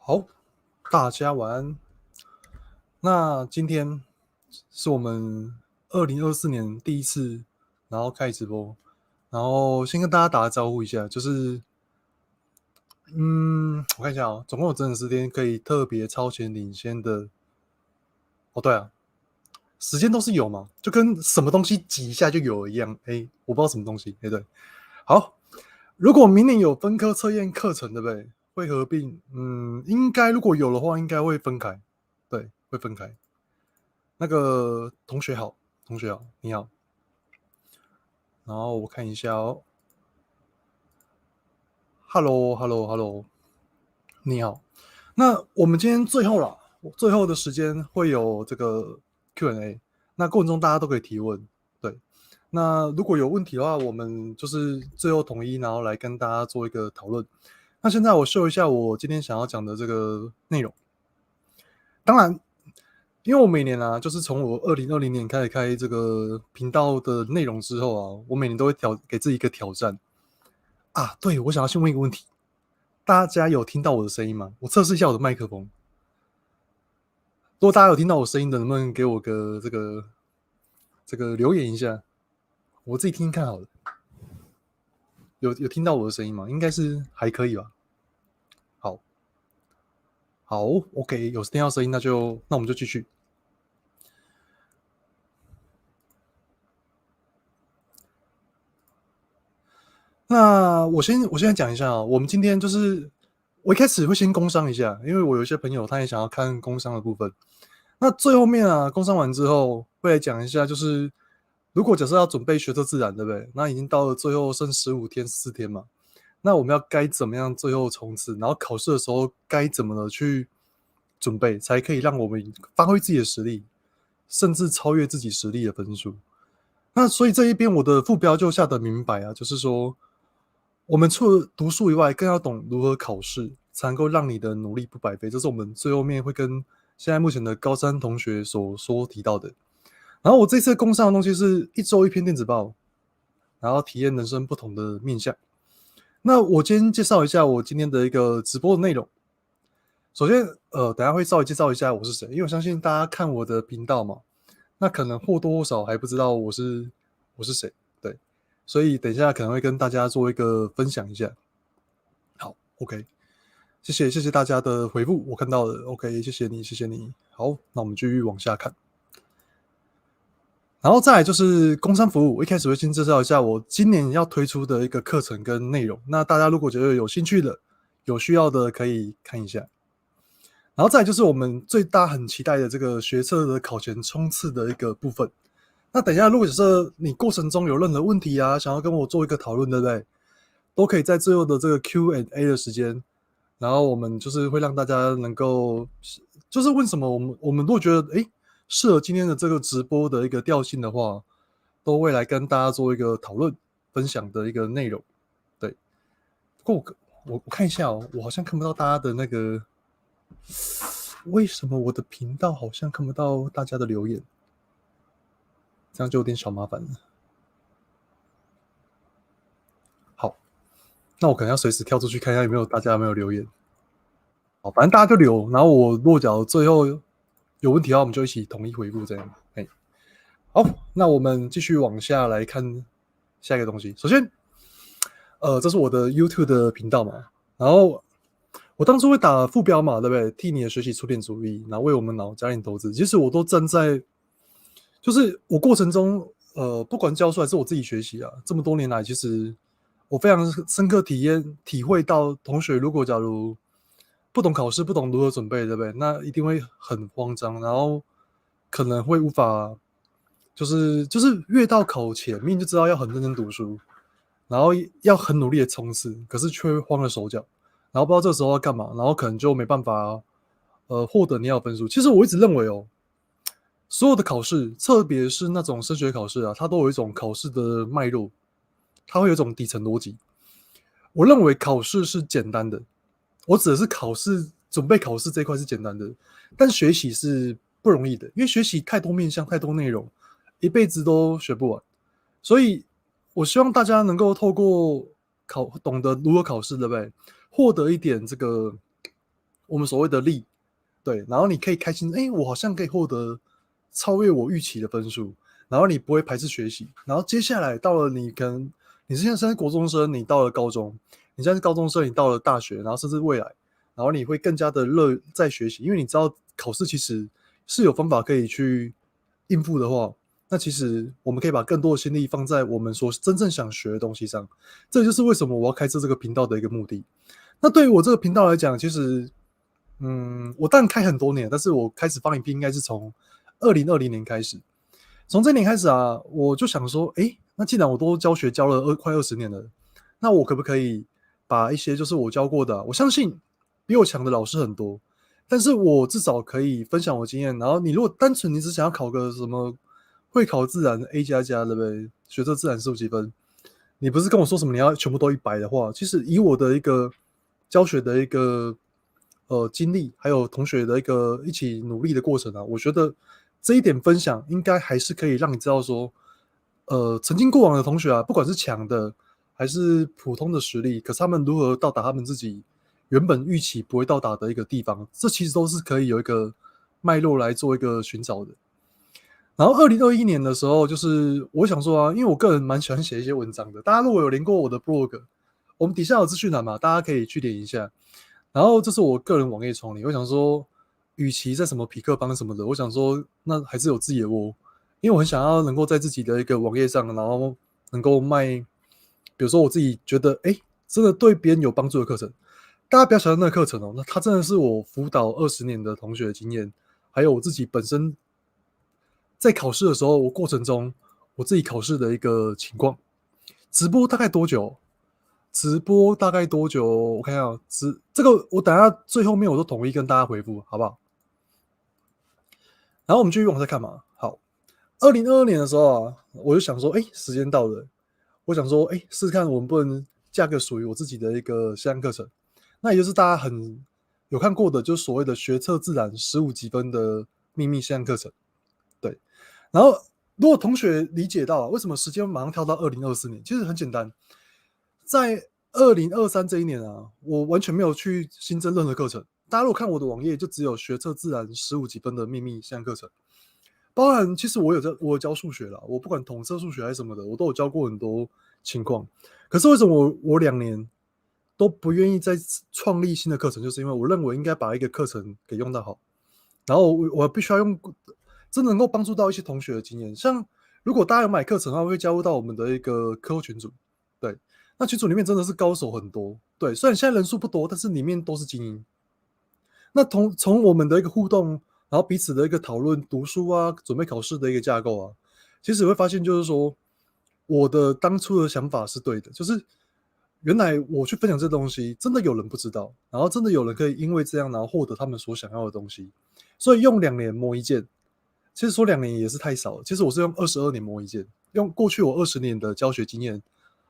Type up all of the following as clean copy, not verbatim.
好，大家晚安。那今天是我们2024年第一次，然后开直播，然后先跟大家打个招呼一下，我看一下哦，总共有整整10天可以特别超前领先的。哦，对啊，时间都是有嘛，就跟什么东西挤一下就有一样。我不知道什么东西。对，好，如果明年有分科测验课程，对不对？会合并，应该如果有的话，应该会分开，对，会分开。那个同学好，同学好，你好。然后我看一下哦，Hello，你好。那我们今天最后啦，最后的时间会有这个 Q&A，那过程中大家都可以提问。对，那如果有问题的话，我们就是最后统一，然后来跟大家做一个讨论。那现在我秀一下我今天想要讲的这个内容。当然，因为我每年啊，就是从我2020年开始开这个频道的内容之后啊，我每年都会给自己一个挑战啊。对，我想要先问一个问题，大家有听到我的声音吗？我测试一下我的麦克风。如果大家有听到我声音的，能不能给我个这个留言一下？我自己听听看好了。有听到我的声音吗？应该是还可以吧。好，好，OK，有听到声音，那我们就继续。那我先讲一下我们今天就是我一开始会先工商一下，因为我有一些朋友他也想要看工商的部分。那最后面啊，工商完之后会来讲一下，就是如果假设要准备学测自然，对不对？那已经到了最后剩15天4天嘛，那我们该怎么样最后冲刺？然后考试的时候该怎么的去准备，才可以让我们发挥自己的实力，甚至超越自己实力的分数？那所以这一边我的副标就下得明白啊，就是说，我们除了读书以外，更要懂如何考试，才能够让你的努力不白费。这是我们最后面会跟现在目前的高三同学所提到的。然后我这次攻上的东西是一周一篇电子报，然后体验人生不同的面向。那我今天介绍一下我今天的一个直播的内容。首先，等下会稍微介绍一下我是谁，因为我相信大家看我的频道嘛，那可能或多或少还不知道我是谁，对，所以等一下可能会跟大家做一个分享一下。好，OK，谢谢大家的回复，我看到了，OK，谢谢你。好，那我们继续往下看。然后再来就是工商服务，我一开始会先介绍一下我今年要推出的一个课程跟内容。那大家如果觉得有兴趣的、有需要的，可以看一下。然后再来就是我们最大很期待的这个学测的考前冲刺的一个部分。那等一下，如果是你过程中有任何问题啊，想要跟我做一个讨论，对不对？都可以在最后的这个 Q&A 的时间，然后我们就是会让大家能够，就是问什么，我们如果觉得适合今天的这个直播的一个调性的话，都会来跟大家做一个讨论分享的一个内容。对，不过我看一下哦，我好像看不到大家的那个，为什么我的频道好像看不到大家的留言？这样就有点小麻烦了。好，那我可能要随时跳出去看一下大家有没有留言。好，反正大家就留，然后我落脚最后有问题的话，我们就一起统一回复这样。好，那我们继续往下来看下一个东西。首先，这是我的 YouTube 的频道嘛，然后我当初会打副标嘛，对不对？替你的学习出点主意，然后为我们脑加点投资。其实我都站在，就是我过程中，不管教书还是我自己学习啊，这么多年来，其实我非常深刻体会到，同学如果假如不懂考试，不懂如何准备，对不对？那一定会很慌张，然后可能会无法，就是越到考前，明明就知道要很认真读书，然后要很努力的冲刺，可是却慌了手脚，然后不知道这时候要干嘛，然后可能就没办法，获得你要的分数。其实我一直认为哦，所有的考试，特别是那种升学考试啊，它都有一种考试的脉络，它会有一种底层逻辑。我认为考试是简单的，我指的是考试准备考试这一块是简单的，但学习是不容易的，因为学习太多面向、太多内容，一辈子都学不完。所以，我希望大家能够透过懂得如何考试，对不对？获得一点这个我们所谓的利，对，然后你可以开心，我好像可以获得超越我预期的分数，然后你不会排斥学习，然后接下来到了你可能你现在是国中生，你到了高中，你现在是高中生，你到了大学，然后甚至未来，然后你会更加的乐在学习，因为你知道考试其实是有方法可以去应付的话，那其实我们可以把更多的心力放在我们所真正想学的东西上，这就是为什么我要开设这个频道的一个目的。那对于我这个频道来讲，其实，我当然开很多年，但是我开始放影片应该是从2020年开始。从这年开始啊，我就想说，那既然我都教学教了快20年了，那我可不可以把一些就是我教过的我相信比我强的老师很多，但是我至少可以分享我经验。然后你如果单纯你只想要考个什么会考自然 A++，对不对？学测自然15几分，你不是跟我说什么你要全部都100的话，其实以我的一个教学的一个经历，还有同学的一个一起努力的过程啊，我觉得这一点分享应该还是可以让你知道说，曾经过往的同学啊，不管是强的还是普通的实力，可是他们如何到达他们自己原本预期不会到达的一个地方，这其实都是可以有一个脉络来做一个寻找的。然后2021年的时候，就是我想说啊，因为我个人蛮喜欢写一些文章的，大家如果有连过我的 blog，我们底下有资讯栏嘛，大家可以去点一下。然后这是我个人网页创立，我想说，与其在什么匹克邦什么的，我想说那还是有自己的窝，因为我很想要能够在自己的一个网页上，然后能够卖，比如说我自己觉得真的对别人有帮助的课程，大家不要小看那个课程哦，那它真的是我辅导20年的同学的经验，还有我自己本身在考试的时候，我过程中我自己考试的一个情况。直播大概多久？直播大概多久？我看一下，这个我等下最后面我都统一跟大家回复，好不好？然后我们继续往下看嘛。好，2022年的时候啊，我就想说，时间到了，我想说，试试看我们不能架个属于我自己的一个线上课程，那也就是大家很有看过的，就是所谓的学测自然15几分的秘密线上课程。对，然后如果同学理解到为什么时间马上跳到2024年，其实很简单，在2023这一年啊，我完全没有去新增任何课程。大家如果看我的网页，就只有学测自然15几分的秘密线上课程，包含其实我有教数学啦，我不管统测数学还是什么的，我都有教过很多情况。可是为什么我2年都不愿意再创立新的课程，就是因为我认为应该把一个课程给用到好，然后我必须要用真的能够帮助到一些同学的经验。像如果大家有买课程的话，会加入到我们的一个课后群组，对，那群组里面真的是高手很多，对，虽然现在人数不多，但是里面都是精英。那从我们的一个互动，然后彼此的一个讨论、读书啊、准备考试的一个架构啊，其实会发现就是说，我的当初的想法是对的，就是原来我去分享这东西，真的有人不知道，然后真的有人可以因为这样，然后获得他们所想要的东西。所以用2年磨一剑，其实说2年也是太少了。其实我是用22年磨一剑，用过去我20年的教学经验，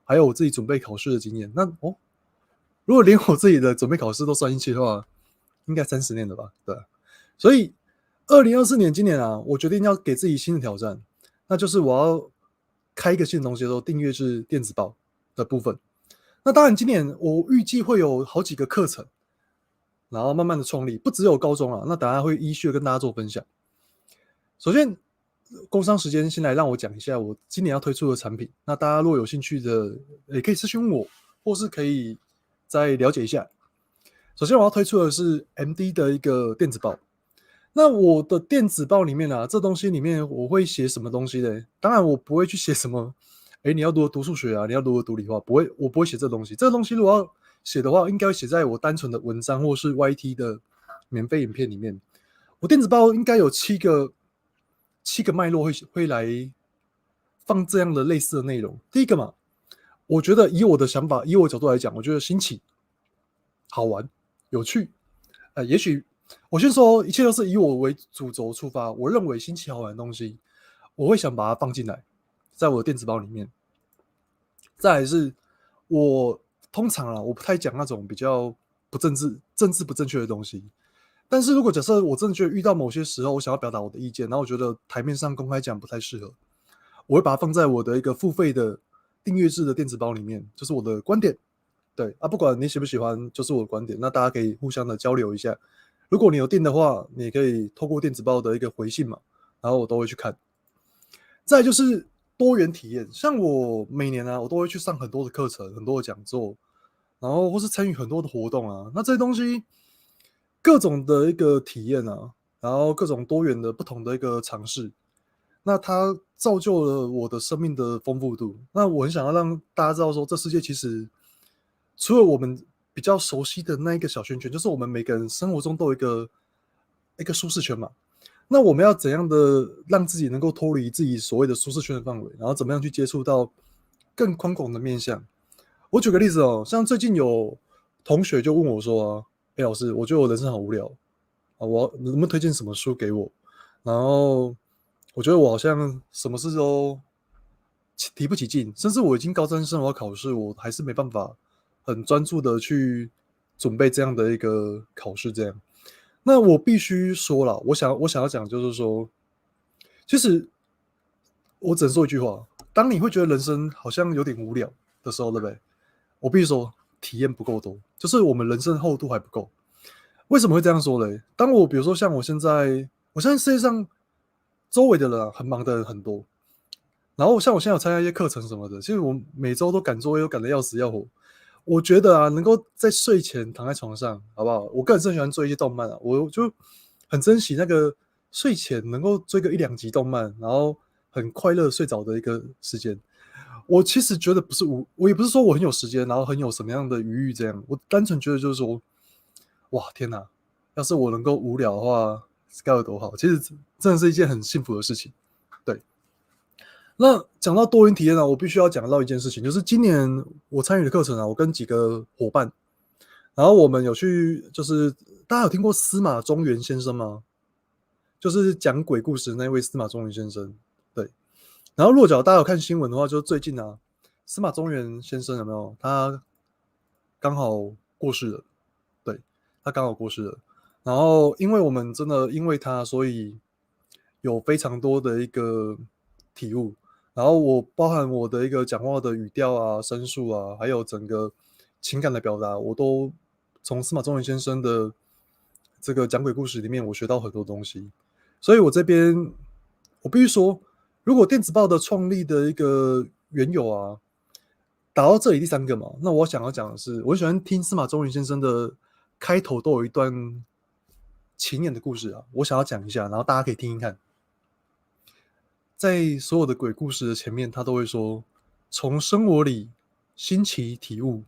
还有我自己准备考试的经验。那如果连我自己的准备考试都算进去的话，应该30年了吧？对。所以2024年今年啊，我决定要给自己新的挑战，那就是我要开一个新的东西，叫做订阅制电子报的部分。那当然，今年我预计会有好几个课程，然后慢慢的创立，不只有高中啊，那等下会依序的跟大家做分享。首先，工商时间先来让我讲一下我今年要推出的产品。那大家如果有兴趣的，也可以私讯我，或是可以再了解一下。首先，我要推出的是 MD 的一个电子报。那我的电子报里面啊，这东西里面我会写什么东西呢？当然，我不会去写什么，你要如何读数学啊，你要如何读理化，我不会写这东西。这个东西如果要写的话，应该会写在我单纯的文章或是 YT 的免费影片里面。我电子报应该有7个脉络会来放这样的类似的内容。第一个嘛，我觉得以我的想法，以我的角度来讲，我觉得新奇、好玩、有趣。也许我先说，一切都是以我为主轴出发。我认为新奇好玩的东西，我会想把它放进来，在我的电子报里面。再来是我通常我不太讲那种比较政治不正确的东西。但是如果假设我真的觉得遇到某些时候，我想要表达我的意见，然后我觉得台面上公开讲不太适合，我会把它放在我的一个付费的订阅制的电子报里面，就是我的观点，对啊，不管你喜不喜欢，就是我的观点，那大家可以互相的交流一下。如果你有订的话，你也可以透过电子报的一个回信嘛，然后我都会去看。再来就是多元体验，像我每年啊，我都会去上很多的课程，很多的讲座，然后或是参与很多的活动啊。那这些东西各种的一个体验啊，然后各种多元的不同的一个尝试，那它造就了我的生命的丰富度。那我很想要让大家知道说，这世界其实除了我们比较熟悉的那一个小圈圈，就是我们每个人生活中都有一个舒适圈嘛。那我们要怎样的让自己能够脱离自己所谓的舒适圈的范围，然后怎么样去接触到更宽广的面向？我举个例子哦，像最近有同学就问我说啊，哎，老师，我觉得我人生好无聊啊，你能不能推荐什么书给我？然后我觉得我好像什么事都提不起劲，甚至我已经高三生，我要考试，我还是没办法很专注的去准备这样的一个考试。这样，那我必须说了，我想要讲就是说，其实我只能说一句话：当你会觉得人生好像有点无聊的时候，对不对？我必须说，体验不够多，就是我们人生厚度还不够。为什么会这样说嘞？当我比如说像我现在世界上周围的人啊，很忙的人很多，然后像我现在有参加一些课程什么的，其实我每周都赶作业，都赶得要死要活。我觉得啊，能够在睡前躺在床上，好不好？我个人是很喜欢追一些动漫啊，我就很珍惜那个睡前能够追个一两集动漫，然后很快乐睡着的一个时间。我其实觉得不是我也不是说我很有时间，然后很有什么样的余裕这样，我单纯觉得就是说，哇，天哪！要是我能够无聊的话，该有多好！其实真的是一件很幸福的事情。对，那讲到多元体验啊，我必须要讲到一件事情，就是今年我参与的课程啊，我跟几个伙伴，然后我们有去，就是大家有听过司马中原先生吗？就是讲鬼故事的那位司马中原先生。对，然后落脚大家有看新闻的话，就是最近啊，司马中原先生有没有？他刚好过世了。对，他刚好过世了。然后，因为我们真的因为他，所以有非常多的一个体悟。然后我包含我的一个讲话的语调啊、声速啊，还有整个情感的表达，我都从司马中原先生的这个讲鬼故事里面，我学到很多东西。所以我这边我必须说，如果电子报的创立的一个缘由啊，打到这里第三个嘛，那我想要讲的是，我很喜欢听司马中原先生的开头都有一段情眼的故事啊，我想要讲一下，然后大家可以听听看。在所有的鬼故事的前面，他都会说，从生活里新奇体悟，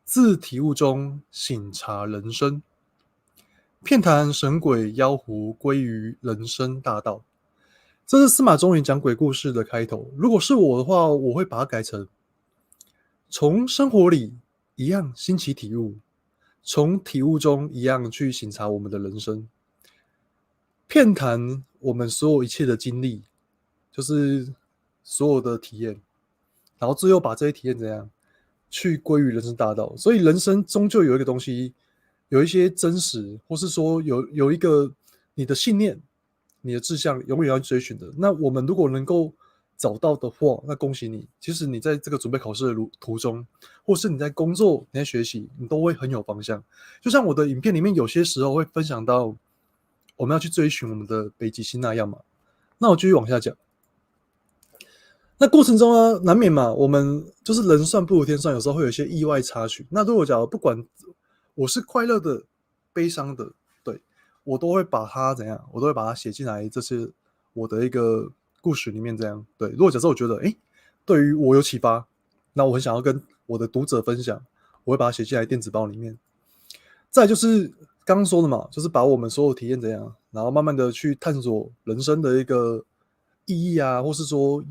自体悟中醒察人生，遍谈神鬼妖狐，归于人生大道。这是司马中原讲鬼故事的开头。如果是我的话，我会把它改成从生活里一样新奇体悟，从体悟中一样去省察我们的人生，遍谈我们所有一切的经历，就是所有的体验，然后最后把这些体验怎样去归于人生大道。所以人生终究有一个东西，有一些真实，或是说有一个你的信念、你的志向永远要追寻的。那我们如果能够找到的话，那恭喜你。其实你在这个准备考试的途中，或是你在工作、你在学习，你都会很有方向。就像我的影片里面有些时候会分享到，我们要去追寻我们的北极星那样嘛。那我继续往下讲。那过程中啊，难免嘛，我们就是人算不如天算，有时候会有一些意外插曲。那如果假如不管我是快乐的、悲伤的，对，我都会把它怎样，我都会把它写进来，这是我的一个故事里面这样。对，如果假设我觉得，对于我有启发，那我很想要跟我的读者分享，我会把它写进来电子报里面。再来就是刚刚说的嘛，就是把我们所有体验怎样，然后慢慢的去探索人生的一个意义啊，或是说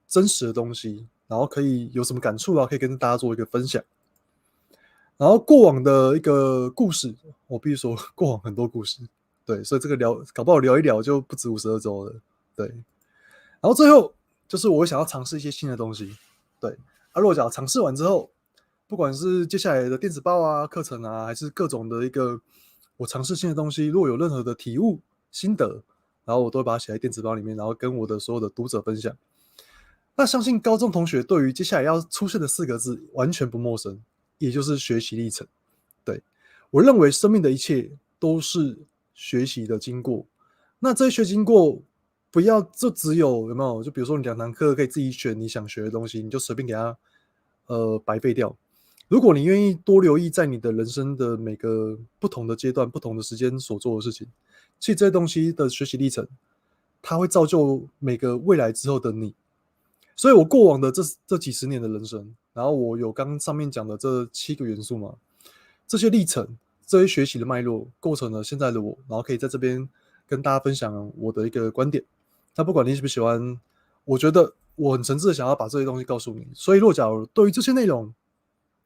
真实的东西，然后可以有什么感触啊，可以跟大家做一个分享。然后过往的一个故事，我必须说过往很多故事，对，所以这个搞不好聊一聊就不止52周了，对。然后最后就是我想要尝试一些新的东西，对。如果讲尝试完之后，不管是接下来的电子报啊、课程啊，还是各种的一个我尝试新的东西，如果有任何的体悟、心得，然后我都会把它写在电子报里面，然后跟我的所有的读者分享。那相信高中同学对于接下来要出现的4个字完全不陌生，也就是学习历程。对，我认为生命的一切都是学习的经过。那这些学经过，不要就只有没有？就比如说你2堂课可以自己选你想学的东西，你就随便给它白费掉。如果你愿意多留意在你的人生的每个不同的阶段、不同的时间所做的事情，其实这些东西的学习历程，它会造就每个未来之后的你。所以我过往的这几十年的人生，然后我有刚上面讲的这7个元素嘛，这些历程、这些学习的脉络，构成了现在的我，然后可以在这边跟大家分享我的一个观点。那不管你喜不喜欢，我觉得我很诚挚的想要把这些东西告诉你。所以，若假如对于这些内容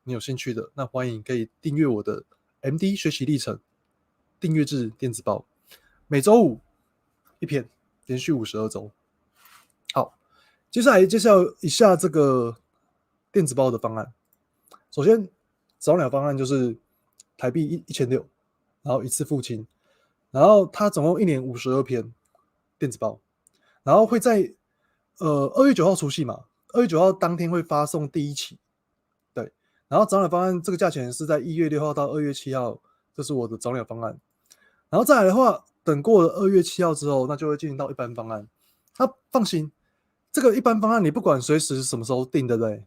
你有兴趣的，那欢迎可以订阅我的 MD 学习历程订阅制电子报，每周5一篇，连续52周。好，接下来介绍一下这个电子报的方案。首先，早鸟方案就是台币1600，然后一次付清，然后它总共1年52篇电子报，然后会在2月9号除夕嘛，2月9号当天会发送第1期，对，然后早鸟方案这个价钱是在1月6号到2月7号，这是我的早鸟方案。然后再来的话，等过了2月7号之后，那就会进行到一般方案。那放心，这个一般方案你不管随时什么时候订，对不对？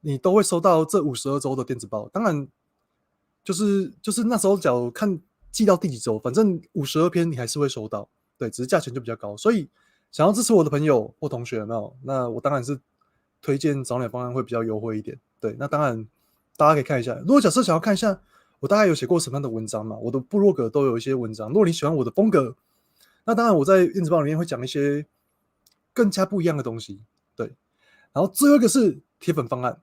你都会收到这52周的电子报。当然，就是那时候假如看寄到第几周，反正52篇你还是会收到，对，只是价钱就比较高。所以想要支持我的朋友或同学有没有？那我当然是推荐早鸟方案会比较优惠一点。对，那当然大家可以看一下。如果假设想要看一下我大概有写过什么样的文章嘛，我的部落格都有一些文章。如果你喜欢我的风格，那当然我在电子报里面会讲一些更加不一样的东西。对，然后最后一个是铁粉方案。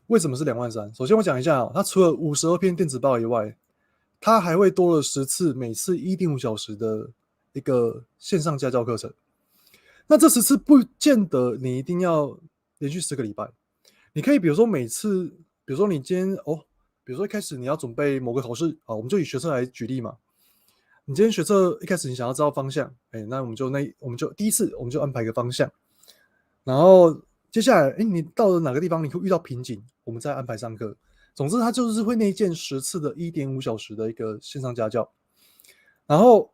为什么是23000？首先我讲一下它除了52篇电子报以外，它还会多了10次，每次1.5小时的一个线上家教课程。那这10次不见得你一定要连续10个礼拜，你可以比如说每次，比如说你今天比如说一开始你要准备某个考试，我们就以学测来举例嘛。你今天学测一开始你想要知道方向，那我们就第一次我们就安排一个方向，然后接下来你到了哪个地方你会遇到瓶颈，我们再安排上课。总之它就是会内建10次的1.5小时的一个线上家教，然后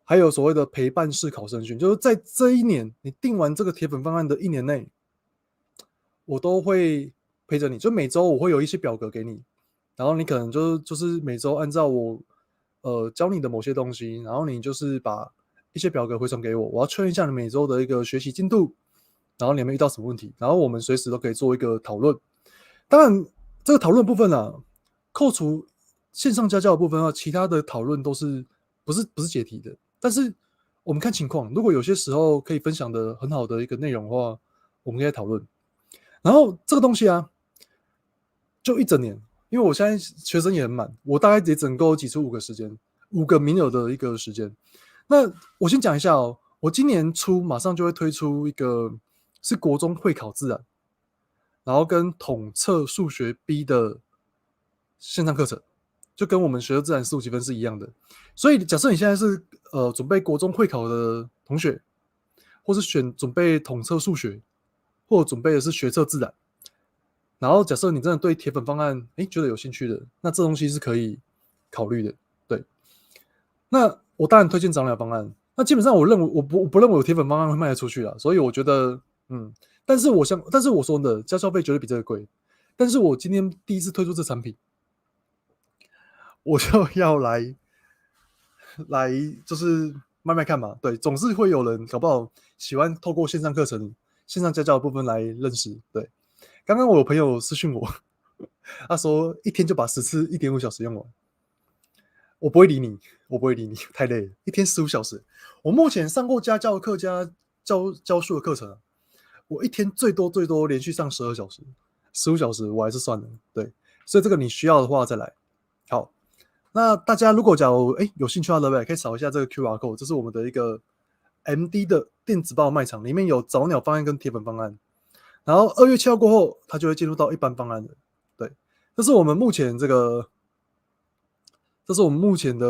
还有所谓的陪伴式考生训，就是在这一年你定完这个铁粉方案的1年内，我都会陪着你，就每周我会有一些表格给你，然后你可能就是每周按照我教你的某些东西，然后你就是把一些表格回传给我，我要确认一下你每周的一个学习进度，然后你有没有遇到什么问题，然后我们随时都可以做一个讨论。当然，这个讨论部分啊，扣除线上家教的部分的话，其他的讨论都是不是解题的。但是我们看情况，如果有些时候可以分享的很好的一个内容的话，我们可以讨论。然后这个东西啊，就一整年，因为我现在学生也很满，我大概也只能够挤出5个名额的一个时间。那我先讲一下我今年初马上就会推出一个是国中会考自然，然后跟统测数学 B 的线上课程，就跟我们学的自然15积分是一样的。所以假设你现在是准备国中会考的同学，或是准备统测数学，或准备的是学测自然，然后假设你真的对铁粉方案觉得有兴趣的，那这东西是可以考虑的。对，那我当然推荐早鸟方案。那基本上我认为我不认为有铁粉方案会卖得出去啊，所以我觉得但是我说的加消费绝对比这个贵。但是我今天第一次推出这产品，我就要来就是卖卖看嘛。对，总是会有人搞不好喜欢透过线上课程、线上家教的部分来认识。对，刚刚我有朋友私讯我，他说一天就把10次1.5小时用完。我不会理你，太累了，一天15小时。我目前上过家教课加教书的课程我一天最多连续上12小时，15小时我还是算了。对，所以这个你需要的话再来。好，那大家如果假如有兴趣的话，可以扫一下这个 QR code， 这是我们的一个 MD 的电子报卖场，里面有早鸟方案跟铁粉方案。然后2月7号过后，它就会进入到一般方案的。对，这是我们目前的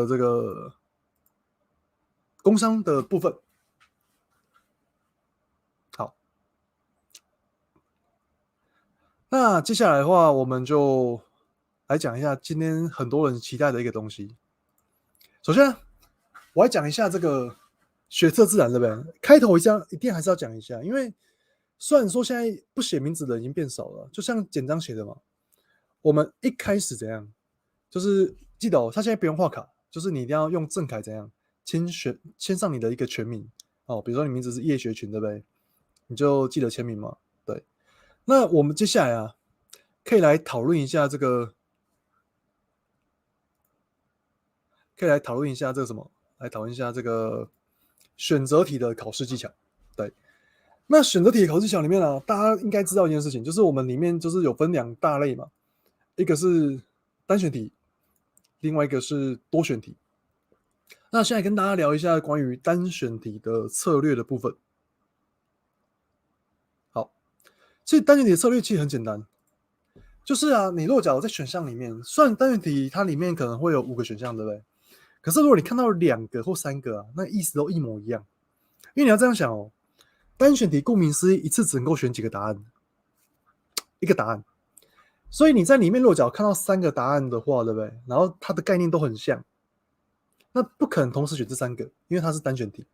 这个工商的部分。好，那接下来的话，我们就来讲一下今天很多人期待的一个东西。首先，我来讲一下这个学测自然，对不对？开头一定还是要讲一下，因为虽然说现在不写名字的已经变少了，就像简章写的嘛。我们一开始怎样，就是记得他现在不用画卡，就是你一定要用正楷怎样签上你的一个全名哦，比如说你名字是叶学群，对不对？你就记得签名嘛。对，那我们接下来啊，可以来讨论一下这个。可以来讨论一下这个什么？来讨论一下这个选择题的考试技巧。对，那选择题的考试技巧里面呢，大家应该知道一件事情，就是我们里面就是有分2大类嘛，一个是单选题，另外一个是多选题。那现在跟大家聊一下关于单选题的策略的部分。好，其实单选题的策略其实很简单，就是啊，你如果假如在选项里面，虽然单选题它里面可能会有5个选项，对不对？可是如果你看到2个或3个啊，那意思都一模一样。因为你要这样想哦，单选题顾名思义，一次只能够选几个答案，一个答案。所以你在里面如果假如看到3个答案的话，对不对？然后它的概念都很像，那不可能同时选这3个，因为它是单选题。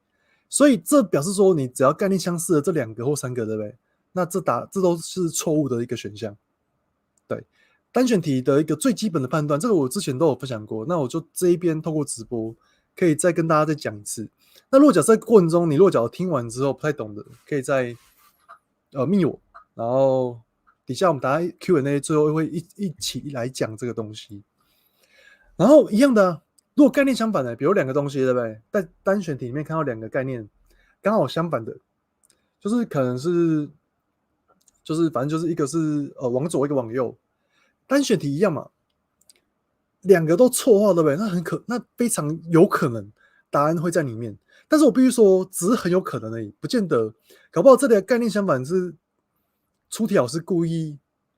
所以这表示说，你只要概念相似的这2个或3个，对不对？那这都是错误的一个选项。对，单选题的一个最基本的判断，这个我之前都有分享过。那我就这一边透过直播，可以再跟大家再讲一次。那如果假设在过程中，你如果假如听完之后不太懂的，可以再密我，然后底下我们答 Q&A 最后会一起来讲这个东西。然后一样的啊，如果概念相反的，比如2个东西，对不对？在单选题里面看到2个概念刚好相反的，就是可能是反正就是一个是往左，一个往右，单选题一样嘛，2个都错话，对不对？那非常有可能答案会在里面。但是我必须说，只是很有可能而已，不见得。搞不好这里的概念相反是出题老师故意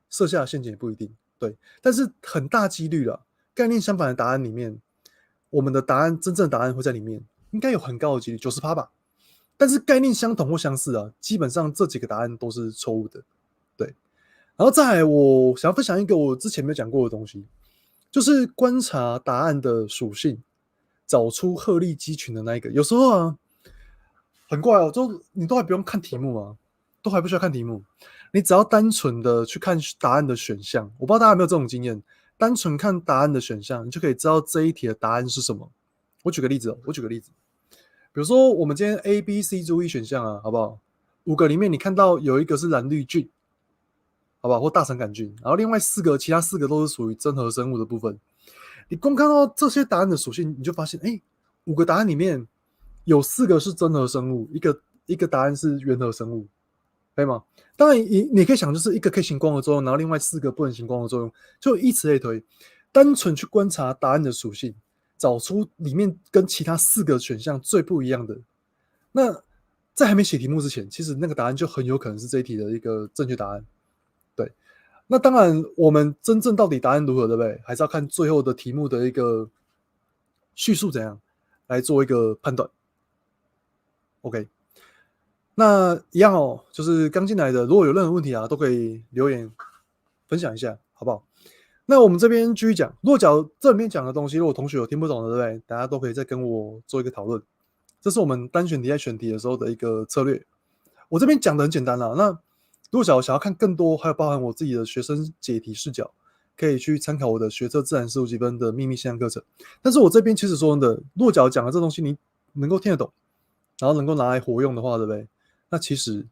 设下的陷阱，也不一定。对，但是很大几率了，概念相反的答案里面，我们的真正的答案会在里面，应该有很高的几率，90%吧。但是概念相同或相似啊，基本上这几个答案都是错误的。对，然后再来，我想要分享一个我之前没有讲过的东西，就是观察答案的属性，找出鹤立鸡群的那一个。有时候啊，很怪哦，就你都还不用看题目啊，都还不需要看题目，你只要单纯的去看答案的选项。我不知道大家有没有这种经验，单纯看答案的选项，你就可以知道这一题的答案是什么。我举个例子，比如说我们今天 A、B、C 注意选项啊，好不好？5个里面你看到有一个是蓝绿菌，好不好？或大肠杆菌，然后另外其他4个都是属于真核生物的部分。你光看到这些答案的属性，你就发现，哎，5个答案里面有4个是真核生物，一个答案是原核生物，可以吗？当然你可以想，就是一个可以行光合作用，然后另外4个不能行光合作用，就以此类推。单纯去观察答案的属性，找出里面跟其他4个选项最不一样的。那在还没写题目之前，其实那个答案就很有可能是这一题的一个正确答案。对，那当然，我们真正到底答案如何，对不对？还是要看最后的题目的一个叙述怎样来做一个判断。OK，那一样哦，就是刚进来的，如果有任何问题啊，都可以留言分享一下，好不好？那我们这边继续讲，如果假如这里面讲的东西，如果同学有听不懂的，对不对？大家都可以再跟我做一个讨论。这是我们单选题在选题的时候的一个策略。我这边讲的很简单啦，那如果想要看更多，还有包含我自己的学生解题视角，可以去参考我的学测自然15积分的秘密线上课程。但是我这边其实说真的，如果假如讲的这东西你能够听得懂，然后能够拿来活用的话，对不对？那其实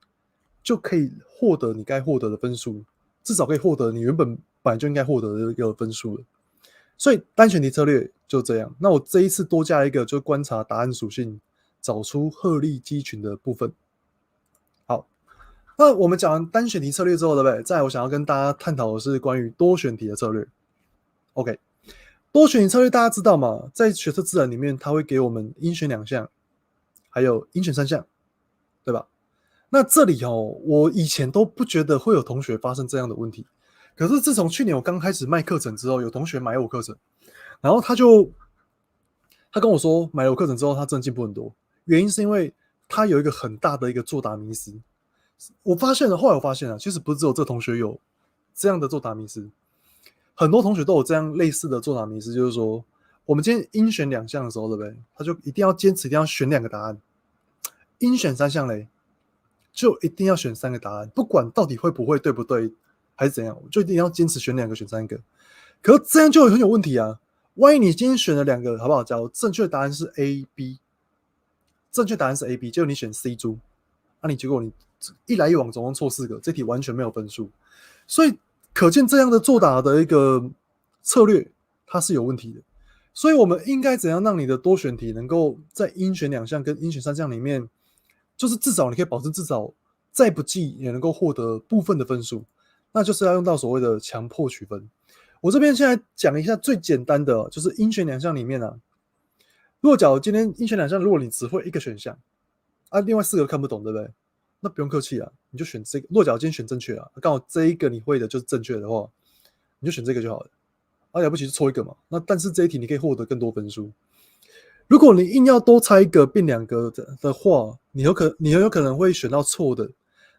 就可以获得你该获得的分数，至少可以获得你本来就应该获得的一个分数了。所以单选题策略就这样。那我这一次多加一个，就观察答案属性，找出鹤立鸡群的部分。好，那我们讲完单选题策略之后，对不对？再来我想要跟大家探讨的是关于多选题的策略。OK，多选题策略大家知道吗？在学测自然里面，它会给我们应选2项，还有应选3项，对吧？那这里我以前都不觉得会有同学发生这样的问题，可是自从去年我刚开始卖课程之后，有同学买我课程，然后他跟我说，买了我课程之后，他真的进步很多。原因是因为他有一个很大的一个作答迷思。后来我发现其实不是只有这同学有这样的作答迷思。很多同学都有这样类似的作答迷思，就是说，我们今天应选2项的时候，对不对？他就一定要坚持一定要选2个答案，应选3项嘞，就一定要选3个答案，不管到底会不会对不对，还是怎样，就一定要坚持选2个，选3个。可是这样就很有问题啊！万一你今天选了2个，好不好？假如正确答案是 A、B， 正确答案是 A、B， 结果你选 C 猪，结果你一来一往总共错4个，这题完全没有分数。所以可见这样的作答的一个策略，它是有问题的。所以我们应该怎样让你的多选题能够在应选2项跟应选3项里面，就是至少你可以保证至少再不济也能够获得部分的分数，那就是要用到所谓的强迫取分。我这边现在讲一下最简单的，就是应选2项里面啊，如果假如今天应选2项，如果你只会1个选项另外4个看不懂，对不对？那不用客气啊，你就选这个。若假如今天选正确啊，刚好这一个你会的就是正确的话，你就选这个就好了。了不起就错1个嘛。那但是这一题你可以获得更多分数。如果你硬要多猜1个并2个的话，你很有可能会选到错的，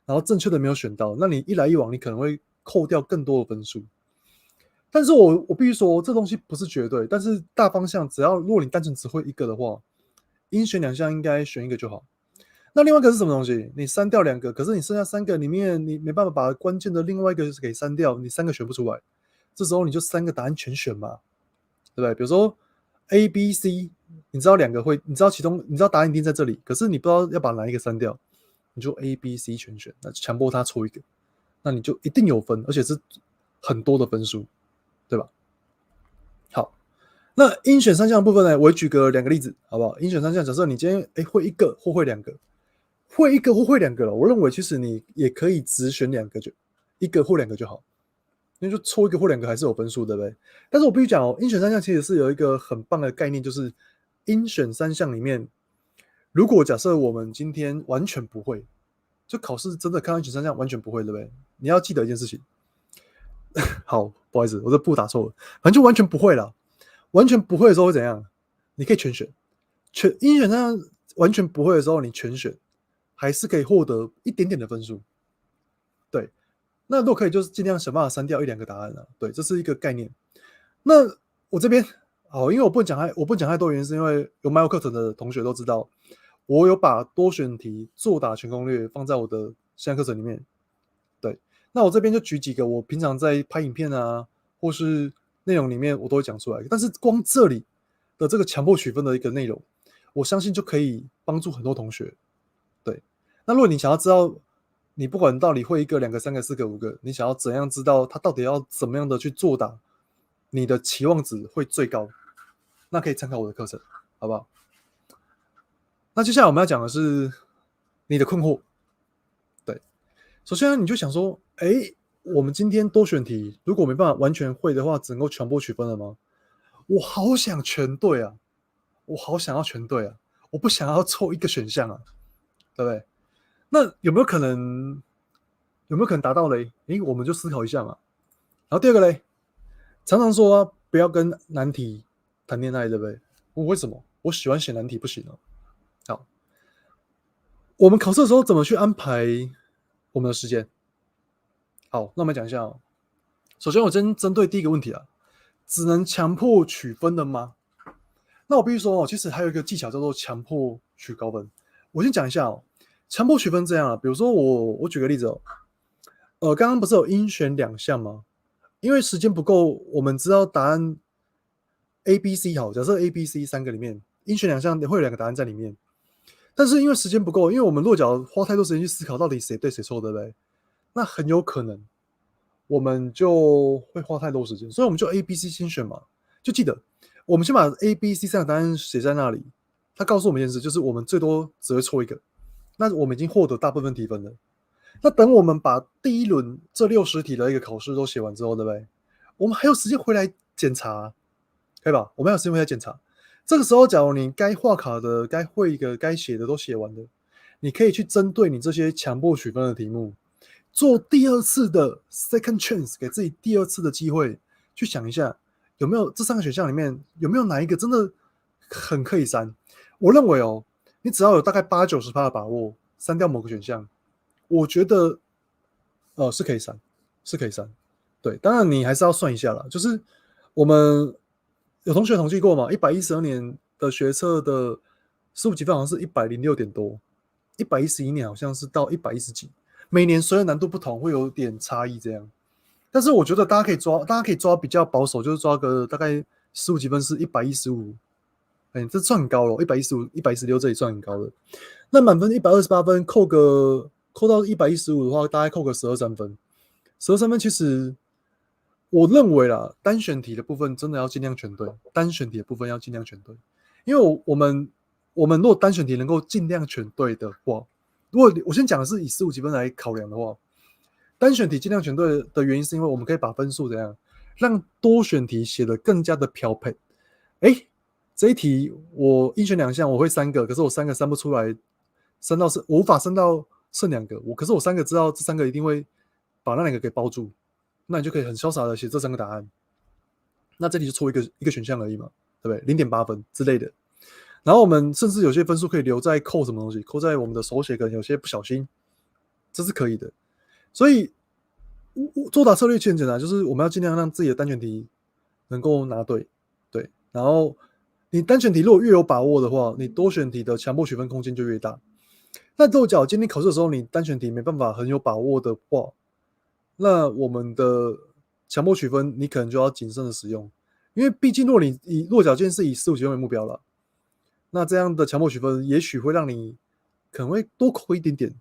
然后正确的没有选到，那你一来一往，你可能会扣掉更多的分数。但是我必须说，这东西不是绝对，但是大方向如果你单纯只会1个的话，应选2项应该选1个就好。那另外一个是什么东西？你删掉2个，可是你剩下3个里面，你没办法把关键的另外一个给删掉，你3个选不出来，这时候你就3个答案全选嘛，对不对？比如说 A、B、C， 你知道2个会，你知道答案一定在这里，可是你不知道要把哪一个删掉，你就 A、B、C 全选，那强迫他错1个，那你就一定有分，而且是很多的分数，对吧？好，那应选3项的部分呢，我举个2个例子，好不好？应选3项，假设你今天会1个或会2个。会1个或会2个了，我认为其实你也可以只选2个，就1个或2个就好，因为就错1个或2个还是有分数，对不对？但是我必须讲哦，应选3项其实是有一个很棒的概念，就是应选3项里面，如果假设我们今天完全不会，就考试真的看到应选3项完全不会，对不对？你要记得一件事情，好，不好意思，我这步打错了，反正就完全不会了。完全不会的时候会怎样？你可以全选，应选3项完全不会的时候，你全选。还是可以获得一点点的分数，对。那如果可以，就是尽量想办法删掉1、2个答案对，这是一个概念。那我这边因为我不讲太多，原因是因为有买我课程的同学都知道，我有把多选题作答全攻略放在我的线上课程里面。对，那我这边就举几个我平常在拍影片或是内容里面我都会讲出来。但是光这里的这个强迫取分的一个内容，我相信就可以帮助很多同学。对，那如果你想要知道，你不管到底会1个、2个、3个、4个、5个，你想要怎样知道他到底要怎么样的去作答，你的期望值会最高，那可以参考我的课程，好不好？那接下来我们要讲的是你的困惑。对，首先你就想说，我们今天多选题，如果没办法完全会的话，只能够全部取分了吗？我好想全对啊，我好想要全对啊，我不想要凑1个选项啊，对不对？那有没有可能达到嘞？我们就思考一下嘛。然后第二个嘞，常常说不要跟难题谈恋爱，对不对？为什么？我喜欢写难题不行哦。好，我们考试的时候怎么去安排我们的时间？好，那我们讲一下哦。首先，我先针对第一个问题只能强迫取分的吗？那我必须说其实还有一个技巧叫做强迫取高分。我先讲一下强迫取分这样比如说我举个例子刚刚不是有应选2项吗？因为时间不够，我们知道答案 A、B、C 好，假设 A、B、C 3个里面应选2项会有2个答案在里面，但是因为时间不够，因为我们落脚花太多时间去思考到底谁对谁错，对不对？那很有可能我们就会花太多时间，所以我们就 A、B、C 先选嘛。就记得我们先把 A、B、C 3个答案写在那里，它告诉我们一件事，就是我们最多只会错1个，那我们已经获得大部分提分了。那等我们把第一轮这60题的一个考试都写完之后，对不对？我们还有时间回来检查，可以吧？我们还有时间回来检查。这个时候，假如你该画卡的、该会的、该写的都写完了，你可以去针对你这些强迫取分的题目，做第2次的 second chance， 给自己第2次的机会，去想一下有没有这3个选项里面有没有哪一个真的很可以删。我认为你只要有大概80-90%的把握删掉某个选项，我觉得是可以删，是可以删。对，当然你还是要算一下啦，就是我们有同学统计过嘛，112年的学测的15级分好像是106点多，111年好像是到110几，每年随着难度不同会有点差异这样。但是我觉得大家可以抓比较保守，就是抓个大概15级分是115，这算很高了，115、116这里算很高的。那满分128分，扣到115的话，大概扣个12、13分。12、13分其实我认为啦，单选题的部分真的要尽量全对，单选题的部分要尽量全对，因为我们如果单选题能够尽量全对的话，如果我先讲的是以15级分来考量的话，单选题尽量全对的原因是因为我们可以把分数怎样让多选题写得更加的漂配。哎，这一题我一选2项，我会3个，可是我3个删不出来，我无法删到剩2个，可是我3个知道这3个一定会把那2个给包住，那你就可以很潇洒的写这3个答案。那这里就错一个选项而已嘛，对不对？0.8分之类的。然后我们甚至有些分数可以留在扣什么东西，扣在我们的手写，可能有些不小心，这是可以的。所以作答策略其实很简单，就是我们要尽量让自己的单选题能够拿对，对。然后你单选题如果越有把握的话，你多选题的强迫取分空间就越大。那如果假如今天考试的时候你单选题没办法很有把握的话，那我们的强迫取分你可能就要谨慎的使用，因为毕竟如果你落脚键是以15级分为目标了，那这样的强迫取分也许会让你可能会多扣一点点，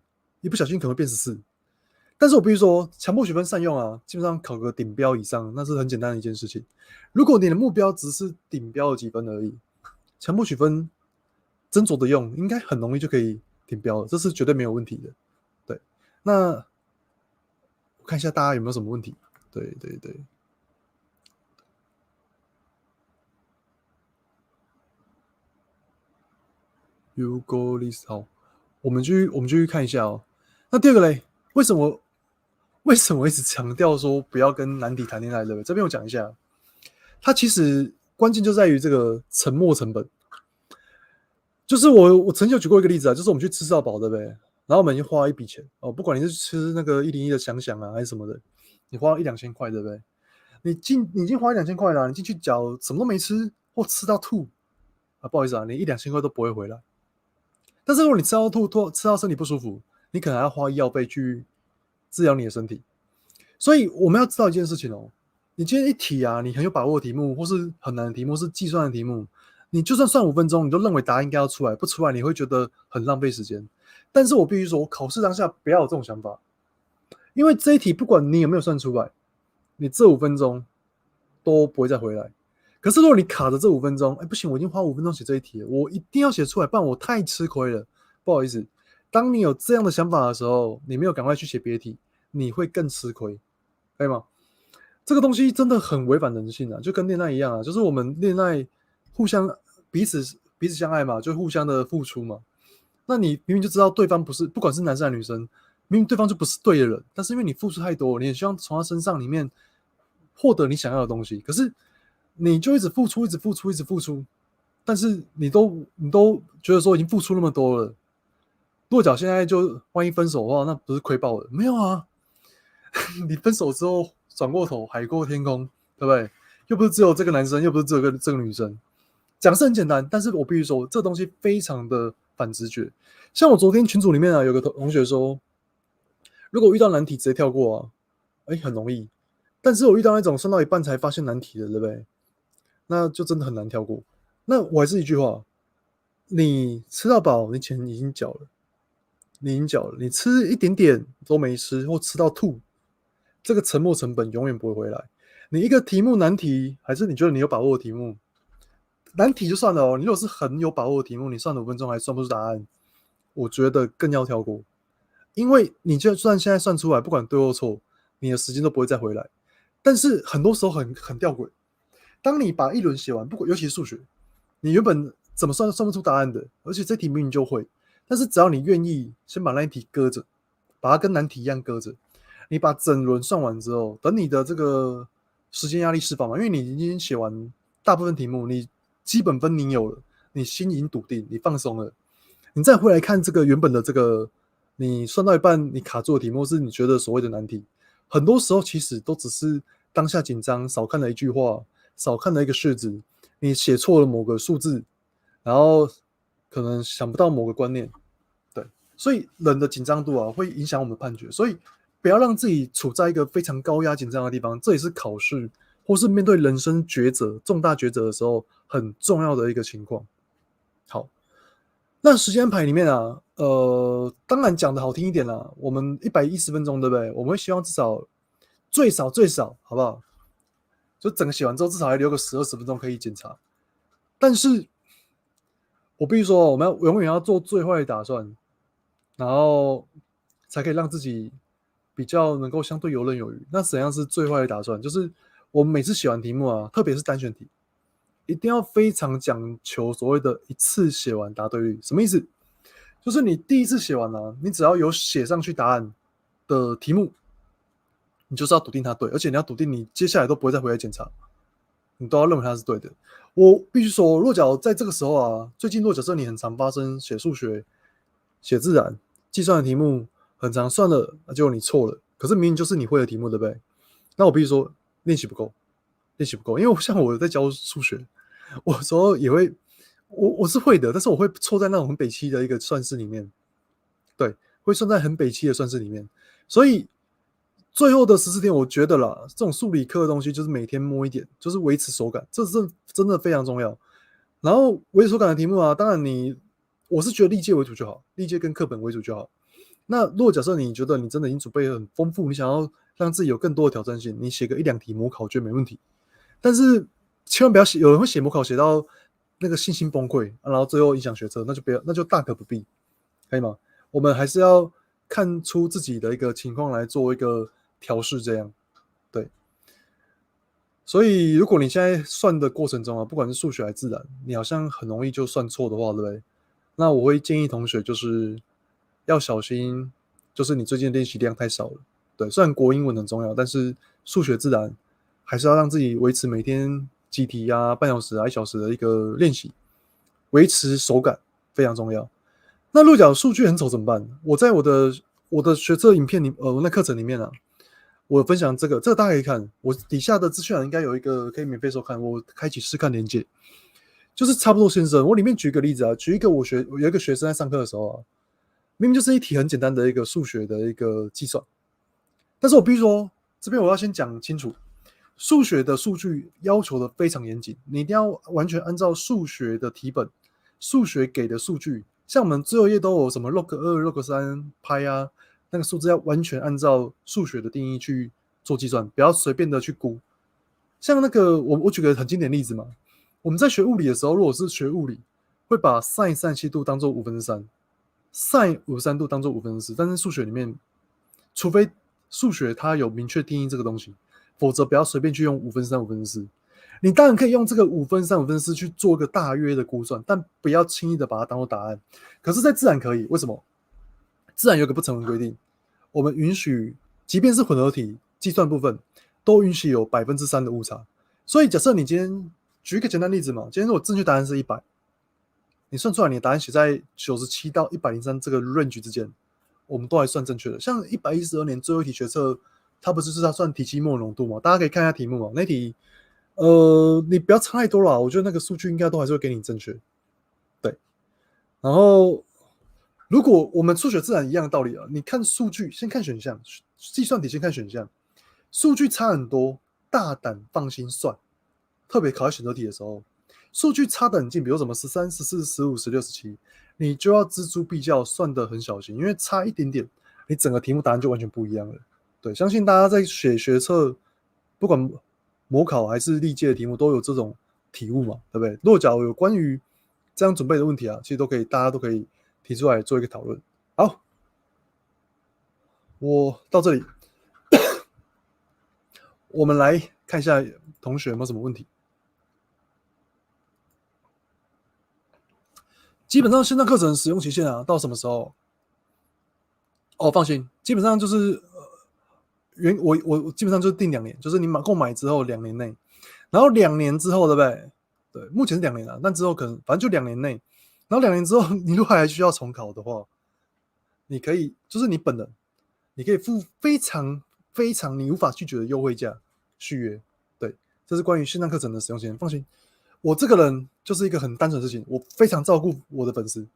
一不小心可能会变14。但是我必须说，强迫取分善用啊，基本上考个顶标以上，那是很简单的一件事情。如果你的目标只是顶标的几分而已，强迫取分斟酌的用，应该很容易就可以顶标了，这是绝对没有问题的。对，那我看一下大家有没有什么问题。对对对。You go list 好，我们继续看一下哦。那第二个嘞，为什么一直强调说不要跟难题谈恋爱了？这边我讲一下，它其实关键就在于这个沉没成本。就是我曾经有举过一个例子啊，就是我们去吃到饱，对不对？然后我们已经花一笔钱哦，不管你是吃那个101的想想啊，还是什么的，你花了1-2千块，对不对？你已经花1-2千块了，你进去缴什么都没吃，或吃到吐啊，不好意思啊，你1-2千块都不会回来。但是如果你吃到吐，吃到身体不舒服，你可能还要花医药费去治疗你的身体。所以我们要知道一件事情哦，你今天一题啊，你很有把握的题目，或是很难的题目，是计算的题目，你就算算5分钟，你都认为答案应该要出来，不出来你会觉得很浪费时间。但是我必须说，考试当下不要有这种想法，因为这一题不管你有没有算出来，你这5分钟都不会再回来。可是如果你卡着这5分钟，不行，我已经花5分钟写这一题了，我一定要写出来，不然我太吃亏了。不好意思，当你有这样的想法的时候，你没有赶快去写别题，你会更吃亏，可以吗？这个东西真的很违反人性啊，就跟恋爱一样啊，就是我们恋爱互相彼此相爱嘛，就互相的付出嘛。那你明明就知道对方不是，不管是男生还是女生，明明对方就不是对的人，但是因为你付出太多，你也希望从他身上里面获得你想要的东西，可是你就一直付出，一直付出，一直付出，但是你都觉得说已经付出那么多了，落脚现在就万一分手的话，那不是亏爆了？没有啊，你分手之后转过头，海阔天空，对不对？又不是只有这个男生，又不是只有这个女生。讲是很简单，但是我必须说，这东西非常的反直觉。像我昨天群组里面啊，有个同学说，如果遇到难题直接跳过啊，很容易。但是我遇到那种算到一半才发现难题的，对不对？那就真的很难跳过。那我还是一句话，你吃到饱，你钱已经缴了，你吃一点点都没吃，或吃到吐，这个沉没成本永远不会回来。你一个题目难题，还是你觉得你有把握的题目，难题就算了哦，你如果是很有把握的题目，你算5分钟还算不出答案，我觉得更要跳过。因为你就算现在算出来，不管对或错，你的时间都不会再回来。但是很多时候很吊诡，当你把一轮写完，不管尤其是数学，你原本怎么算不出答案的，而且这题明明就会，但是只要你愿意先把那一题搁着，把它跟难题一样搁着，你把整轮算完之后，等你的这个时间压力释放嘛，因为你已经写完大部分题目，你基本分你有了，你心已经笃定，你放松了，你再回来看这个原本的这个你算到一半你卡住的题目，是你觉得所谓的难题，很多时候其实都只是当下紧张，少看了一句话，少看了一个式子，你写错了某个数字，然后可能想不到某个观念，对，所以人的紧张度啊会影响我们的判决，所以不要让自己处在一个非常高压紧张的地方，这也是考试或是面对人生抉择、重大抉择的时候很重要的一个情况。好，那时间安排里面啊，当然讲的好听一点啦，我们110分钟，对不对？我们会希望至少最少，好不好？就整个写完之后，至少还留个10-20分钟可以检查。但是我必须说，我们永远要做最坏的打算，然后才可以让自己比较能够相对游刃有余。那怎样是最坏的打算？就是我们每次写完题目啊，特别是单选题，一定要非常讲求所谓的一次写完答对率。什么意思？就是你第一次写完啊，你只要有写上去答案的题目，你就是要笃定它对，而且你要笃定你接下来都不会再回来检查，你都要认为它是对的。我必须说，落脚在这个时候啊，最近落脚设你很常发生写数学、写自然、计算的题目，很常算了，结果你错了，可是明明就是你会的题目，对不对？那我必须说，练习不够，练习不够，因为像我在教数学，我有时候也会，我是会的，但是我会错在那种很北七的一个算式里面，对，会算在很北七的算式里面，所以最后的14天，我觉得啦，这种数理科的东西就是每天摸一点，就是维持手感，这是真的非常重要。然后维持手感的题目啊，当然我是觉得历届为主就好，历届跟课本为主就好。那如果假设你觉得你真的已经准备很丰富，你想要让自己有更多的挑战性，你写个1-2题模考，我觉得没问题。但是千万不要写，有人会写模考写到那个信心崩溃，然后最后影响学测，那就不要，那就大可不必，可以吗？我们还是要看出自己的一个情况来做一个调试，这样对。所以如果你现在算的过程中啊，不管是数学还是自然，你好像很容易就算错的话，对不对？那我会建议同学就是要小心，就是你最近的练习量太少了。对，虽然国英文很重要，但是数学自然还是要让自己维持每天几题啊、半小时啊、1小时的一个练习，维持手感非常重要。那如果讲数据很丑怎么办？我在我的学测影片里，我那课程里面啊，我分享这个大家可以看，我底下的资讯栏应该有一个可以免费收看，我开启试看连接，就是差不多先生。我里面举一个例子啊，举一个我有一个学生在上课的时候啊，明明就是一题很简单的一个数学的一个计算，但是我必须说，这边我要先讲清楚，数学的数据要求的非常严谨，你一定要完全按照数学的题本，数学给的数据，像我们最后一页都有什么 log2、log3 派啊，那个数字要完全按照数学的定义去做计算，不要随便的去估。像那个我举个很经典的例子嘛，我们在学物理的时候，如果是学物理，会把 sin 37度当做3，sin 53度当做4，但是数学里面，除非数学它有明确定义这个东西，否则不要随便去用4。你当然可以用这个4去做一个大约的估算，但不要轻易的把它当做答案。可是，在自然可以，为什么？自然有个不成文规定，我们允许，即便是混合题计算部分，都允许有3%的误差。所以，假设你今天举一个简单例子嘛，今天如果正确答案是100，你算出来你的答案写在97到103这个 range 之间，我们都还算正确的。像112年最后一题学测，它不是它算体积墨浓度嘛？大家可以看一下题目嘛。那题，你不要差太多了，我觉得那个数据应该都还是会给你正确。对，然后如果我们数学自然一样的道理啊，你看数据先看选项，计算题先看选项，数据差很多，大胆放心算。特别考在选择题的时候，数据差得很近，比如什么13、14、15、16、17，你就要锱铢必较，算得很小心，因为差一点点，你整个题目答案就完全不一样了。对，相信大家在学测，不管模考还是历届的题目，都有这种体悟嘛，对不对？落脚有关于这样准备的问题啊，其实大家都可以提出来做一个讨论。好，我到这里，我们来看一下同学有没有什么问题。基本上线上课程使用期限啊，到什么时候？哦，放心，基本上就是我基本上就是定2年，就是你购买之后2年内，然后2年之后，对不对？对，目前是2年啊，但之后可能反正就2年内，然后2年之后，你如果还需要重考的话，你可以就是你本人，你可以付非常非常你无法拒绝的优惠价续约。对，这是关于线上课程的使用经验。放心，我这个人就是一个很单纯的事情，我非常照顾我的粉丝，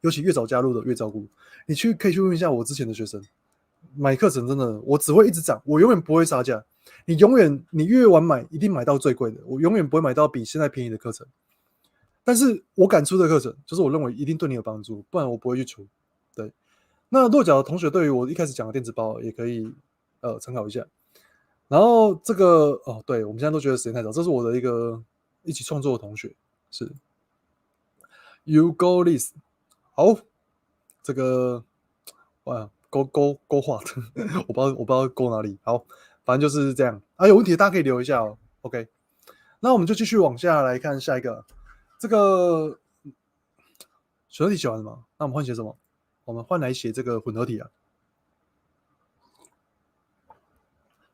尤其越早加入的越照顾。你可以去问一下我之前的学生，买课程真的我只会一直涨，我永远不会杀价。你越晚买一定买到最贵的，我永远不会买到比现在便宜的课程。但是我敢出的课程，就是我认为一定对你有帮助，不然我不会去出。对，那落脚的同学对于我一开始讲的电子报也可以参考一下。然后这个对，我们现在都觉得时间太早，这是我的一起创作的同学，是 You Go List。好，这个哇勾画的，我不知道勾哪里。好，反正就是这样啊。有问题大家可以留一下哦。OK，那我们就继续往下来看下一个。这个选择题写完了吗？那我们换写什么？我们换来写这个混合题啊。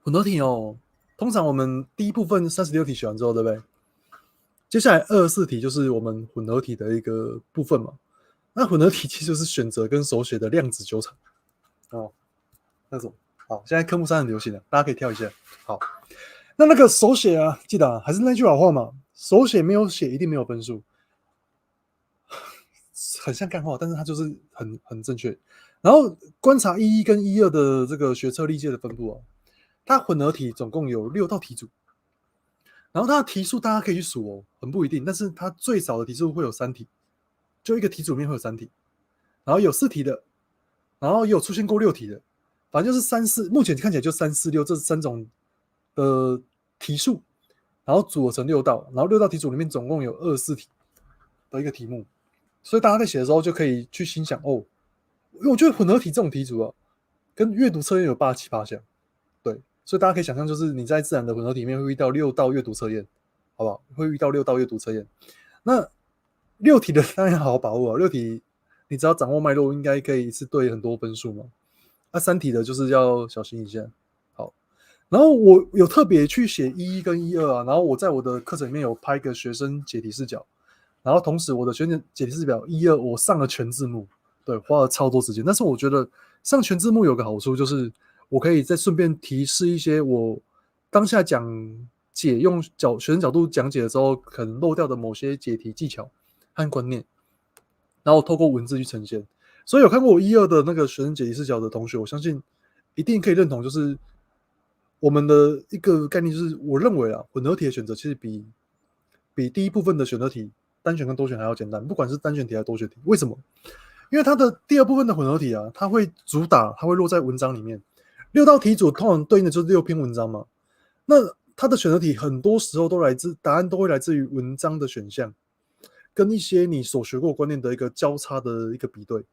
混合题哦，通常我们第一部分36题写完之后，对不对？接下来24题就是我们混合题的一个部分嘛。那混合题其实就是选择跟手写的量子纠缠哦。那种好，现在科目3很流行的，大家可以跳一下。好，那个手写啊，记得还是那句老话嘛，手写没有写一定没有分数。很像干话，但是它就是很正确。然后观察1跟1的这个学测历届的分布啊，它混合题总共有6道题组，然后它的题数大家可以去数哦，很不一定，但是它最少的题数会有3题，就一个题组里面会有3题，然后有4题的，然后也有出现过6题的，反正就是3、4，目前看起来就3、4、6这3种的题数，然后组合成6道，然后6道题组里面总共有24题的一个题目。所以大家在写的时候就可以去心想哦，因为我觉得混合题这种题组啊，跟阅读测验有87%像，对，所以大家可以想象，就是你在自然的混合题里面会遇到6道阅读测验，好不好？会遇到6道阅读测验，那6题的当然好好把握啊，6题你只要掌握脉络，应该可以一次对很多分数嘛。那3题的就是要小心一下。好，然后我有特别去写1跟1啊，然后我在我的课程里面有拍个学生解题视角。然后同时我的学生解题视表1、2我上了全字幕，对，花了超多时间。但是我觉得上全字幕有个好处，就是我可以再顺便提示一些我当下用学生角度讲解的时候可能漏掉的某些解题技巧和观念，然后透过文字去呈现。所以有看过我1、2的那个学生解题视角的同学，我相信一定可以认同，就是我们的一个概念，就是我认为啊，混合题的选择其实比第一部分的选择题单选跟多选还要简单，不管是单选题还是多选题。为什么？因为它的第二部分的混合题啊，它会落在文章里面。6道题组通常对应的就是6篇文章嘛。那它的选择题很多时候答案都会来自于文章的选项，跟一些你所学过观念的一个交叉的一个比对。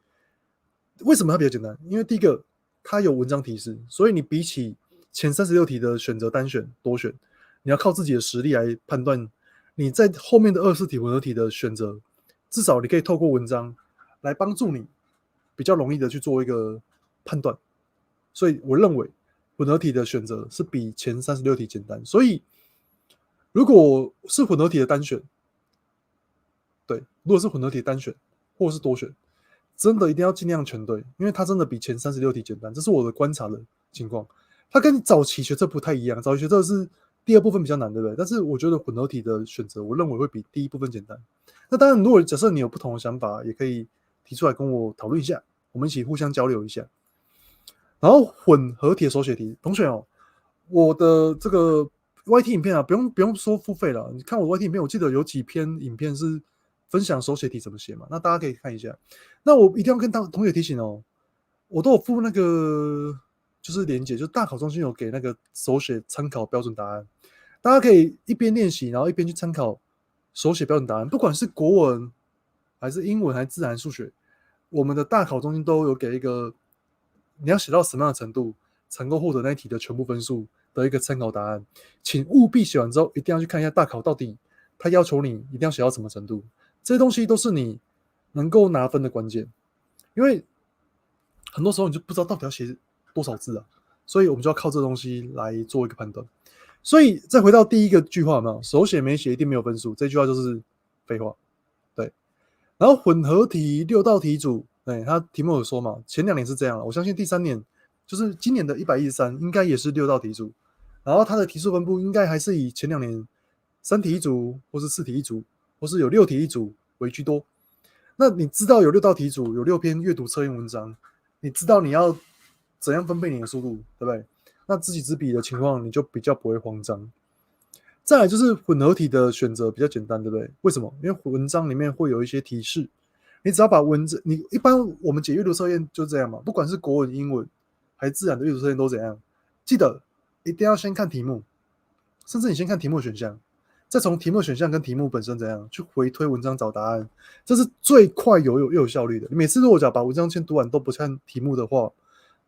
为什么它比较简单？因为第一个，它有文章提示，所以你比起前36题的选择单选、多选，你要靠自己的实力来判断。你在后面的24题混合题的选择，至少你可以透过文章来帮助你比较容易的去做一个判断。所以我认为混合题的选择是比前36题简单。所以如果是混合题的单选，对，如果是混合题单选或是多选，真的一定要尽量全对，因为它真的比前36题简单，这是我的观察的情况。它跟早期学测不太一样，早期学测是第二部分比较难，对不对？但是我觉得混合题的选择，我认为会比第一部分简单。那当然，如果假设你有不同的想法，也可以提出来跟我讨论一下，我们一起互相交流一下。然后混合题的手写题，同学哦，我的这个 YT 影片啊，不用说付费了。你看我 YT 影片，我记得有几篇影片是分享手写题怎么写嘛，那大家可以看一下。那我一定要跟同学提醒哦，我都有附那个就是连结，就是大考中心有给那个手写参考标准答案，大家可以一边练习，然后一边去参考手写标准答案，不管是国文还是英文还是自然数学，我们的大考中心都有给一个你要写到什么样的程度才能够获得那一题的全部分数的一个参考答案，请务必写完之后一定要去看一下大考到底他要求你一定要写到什么程度，这些东西都是你能够拿分的关键，因为很多时候你就不知道到底要写多少字啊，所以我们就要靠这东西来做一个判断。所以再回到第一个句话，有没有手写没写一定没有分数？这句话就是废话，对。然后混合题6道题组，对，他题目有说嘛，前2年是这样了，我相信第3年就是今年的113应该也是6道题组，然后它的题数分布应该还是以前2年3题一组，或是4题一组，或是有6题一组为居多。那你知道有6道题组，有6篇阅读测验文章，你知道你要怎样分配你的速度，对不对？那知己知彼的情况，你就比较不会慌张。再来就是混合题的选择比较简单，对不对？为什么？因为文章里面会有一些提示，你只要把文字，你一般我们解阅读测验就这样嘛，不管是国文、英文还是自然的阅读测验都怎样，记得一定要先看题目，甚至你先看题目选项，再从题目选项跟题目本身怎样去回推文章找答案，这是最快又有效率的。你每次如果把文章先读完都不看题目的话，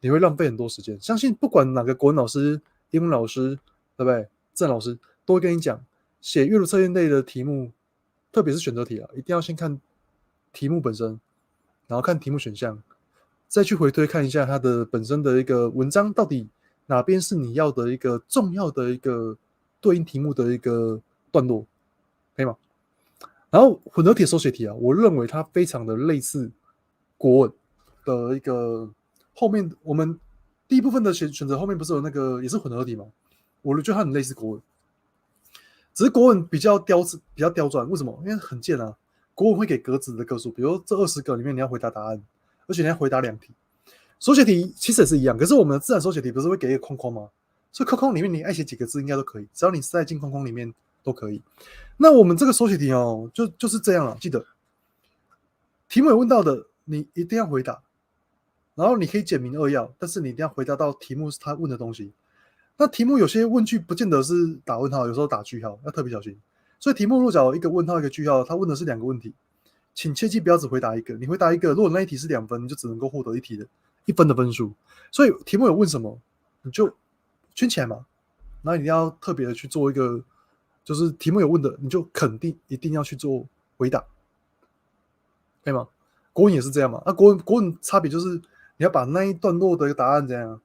你会浪费很多时间。相信不管哪个国文老师、英文老师，对不对？郑老师都会跟你讲，写阅读测验类的题目，特别是选择题啊，一定要先看题目本身，然后看题目选项，再去回推看一下它的本身的一个文章到底哪边是你要的一个重要的一个对应题目的一个段落，可以吗？然后混合题手写题啊，我认为它非常的类似国文的一个后面我们第一部分的选择后面不是有那个也是混合题吗？我觉得它很类似国文，只是国文比较刁钻，为什么？因为很贱啊，国文会给格子的个数，比如这20个里面你要回答答案，而且你要回答2题。手写题其实也是一样，可是我们的自然手写题不是会给一个框框吗？所以框框里面你爱写几个字应该都可以，只要你塞进框框里面都可以。那我们这个手写题哦，就是这样了，记得题目有问到的，你一定要回答，然后你可以简明扼要，但是你一定要回答到题目是他问的东西。那题目有些问句不见得是打问号，有时候打句号，要特别小心。所以题目如果假如一个问号一个句号，他问的是2个问题，请切记不要只回答一个。你回答一个，如果那一题是2分，你就只能够获得1分的分数。所以题目有问什么，你就圈起来嘛。然后你一定要特别的去做一个，就是题目有问的，你就肯定一定要去做回答，可以吗？国文也是这样嘛。那国文差别就是你要把那一段落的答案怎样，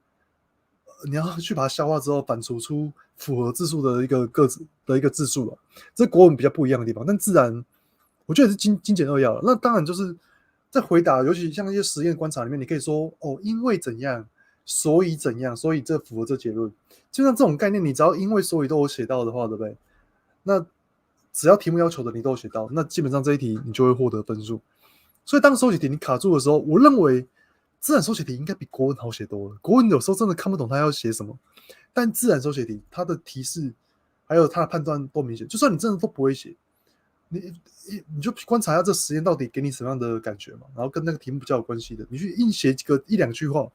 你要去把它消化之后，反刍出符合字数的一个个子的一个字数了。这国文比较不一样的地方，但自然我觉得也是精简扼要了。那当然就是在回答，尤其像一些实验观察里面，你可以说哦，因为怎样，所以怎样，所以这符合这结论。就像这种概念，你只要因为所以都有写到的话，对不对？那只要题目要求的你都有写到，那基本上这一题你就会获得分数。所以当手写题你卡住的时候，我认为自然手写题应该比国文好写多了。国文有时候真的看不懂他要写什么，但自然手写题它的提示还有它的判断都明显。就算你真的都不会写，你就观察一下这实验到底给你什么样的感觉嘛，然后跟那个题目比较有关系的，你去硬写1-2句话，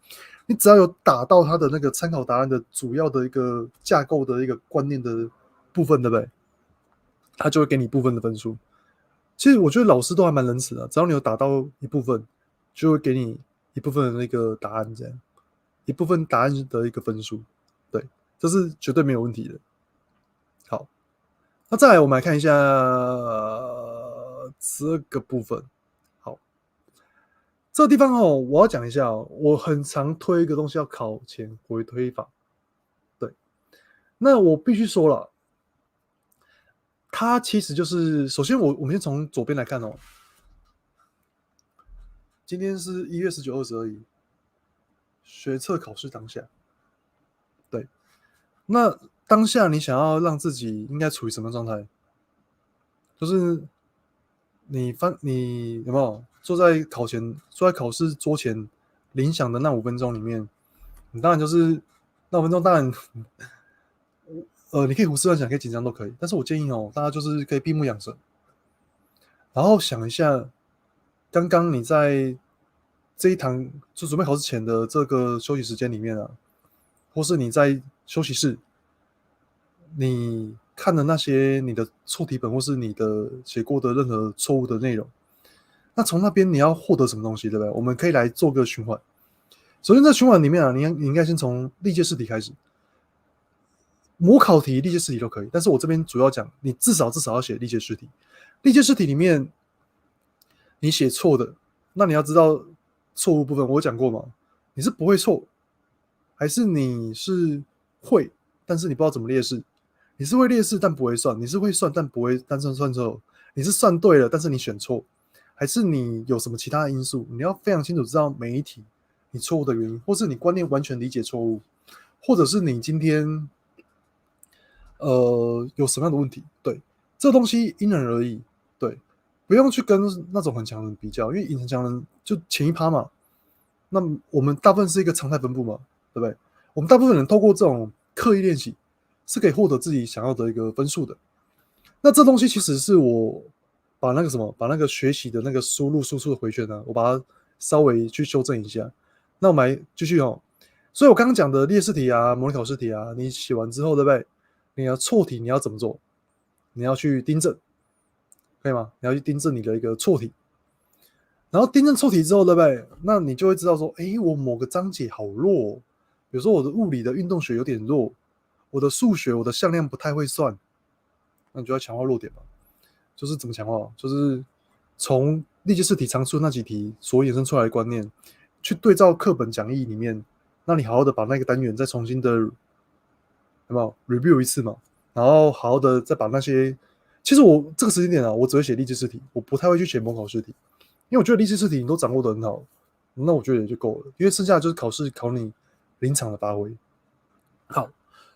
你只要有打到它的那个参考答案的主要的一个架构的一个观念的部分，对不对？他就会给你部分的分数。其实我觉得老师都还蛮仁慈的，只要你有打到一部分，就会给你一部分的那个答案，这样一部分答案的一个分数，对，这是绝对没有问题的。好，那再来我们来看一下这个部分。好，这个地方哦，我要讲一下哦，我很常推一个东西叫考前回推法。对，那我必须说了。它其实就是，首先我们先从左边来看哦。今天是1月19、20而已，学测考试当下，对，那当下你想要让自己应该处于什么状态？就是你有没有坐在考试桌前铃响的那5分钟里面，你当然就是那5分钟，当然你可以胡思乱想，可以紧张都可以，但是我建议哦，大家就是可以闭目养神，然后想一下，刚刚你在这一堂就准备考试前的这个休息时间里面啊，或是你在休息室，你看的那些你的错题本或是你的写过的任何错误的内容，那从那边你要获得什么东西，对不对？我们可以来做个循环。首先在循环里面啊，你应该先从历届试题开始。模考题、历届试题都可以，但是我这边主要讲，你至少要写历届试题。历届试题里面，你写错的，那你要知道错误部分，我讲过嘛？你是不会错，还是你是会，但是你不知道怎么列式？你是会列式但不会算，你是会算但不会单算算错，你是算对了，但是你选错，还是你有什么其他的因素？你要非常清楚知道每一题你错误的原因，或是你观念完全理解错误，或者是你今天有什么样的问题？对，这东西因人而异，对，不用去跟那种很强的人比较，因为很强的人就前一趴嘛。那我们大部分是一个常态分布嘛，对不对？我们大部分人透过这种刻意练习，是可以获得自己想要的一个分数的。那这东西其实是我把那个什么，把那个学习的那个输入输出的回圈呢，我把它稍微去修正一下。那我们来继续哦。所以我刚刚讲的列式题啊、模拟考试题啊，你写完之后，对不对？你的错题你要怎么做？你要去订正，可以吗？你要去订正你的一个错题。然后订正错题之后，对不对？那你就会知道说，诶，我某个章节好弱哦，比如说我的物理的运动学有点弱，我的数学我的向量不太会算，那你就要强化弱点嘛。就是怎么强化？就是从历届试题常出那几题所衍生出来的观念，去对照课本讲义里面，那你好好的把那个单元再重新的有没有 review 一次嘛？然后好好的再把那些，其实我这个时间点啊，我只会写历届试题，我不太会去写模考试题。因为我觉得历史试题你都掌握的很好，那我觉得也就够了。因为剩下的就是考试考你临场的发挥。好，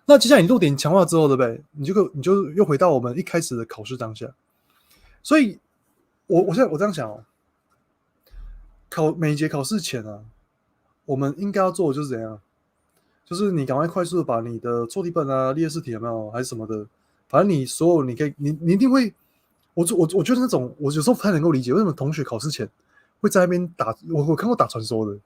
那接下来你弱点强化之后，对不对？你就又回到我们一开始的考试当下。所以我现在我这样想哦，每一节考试前啊，我们应该要做的就是怎样？就是你赶快快速的把你的错题本啊、列式题有没有，还是什么的，反正你所有你可以，你一定会，我觉得那种我有时候不太能够理解，为什么同学考试前会在那边打，我看过打传说的，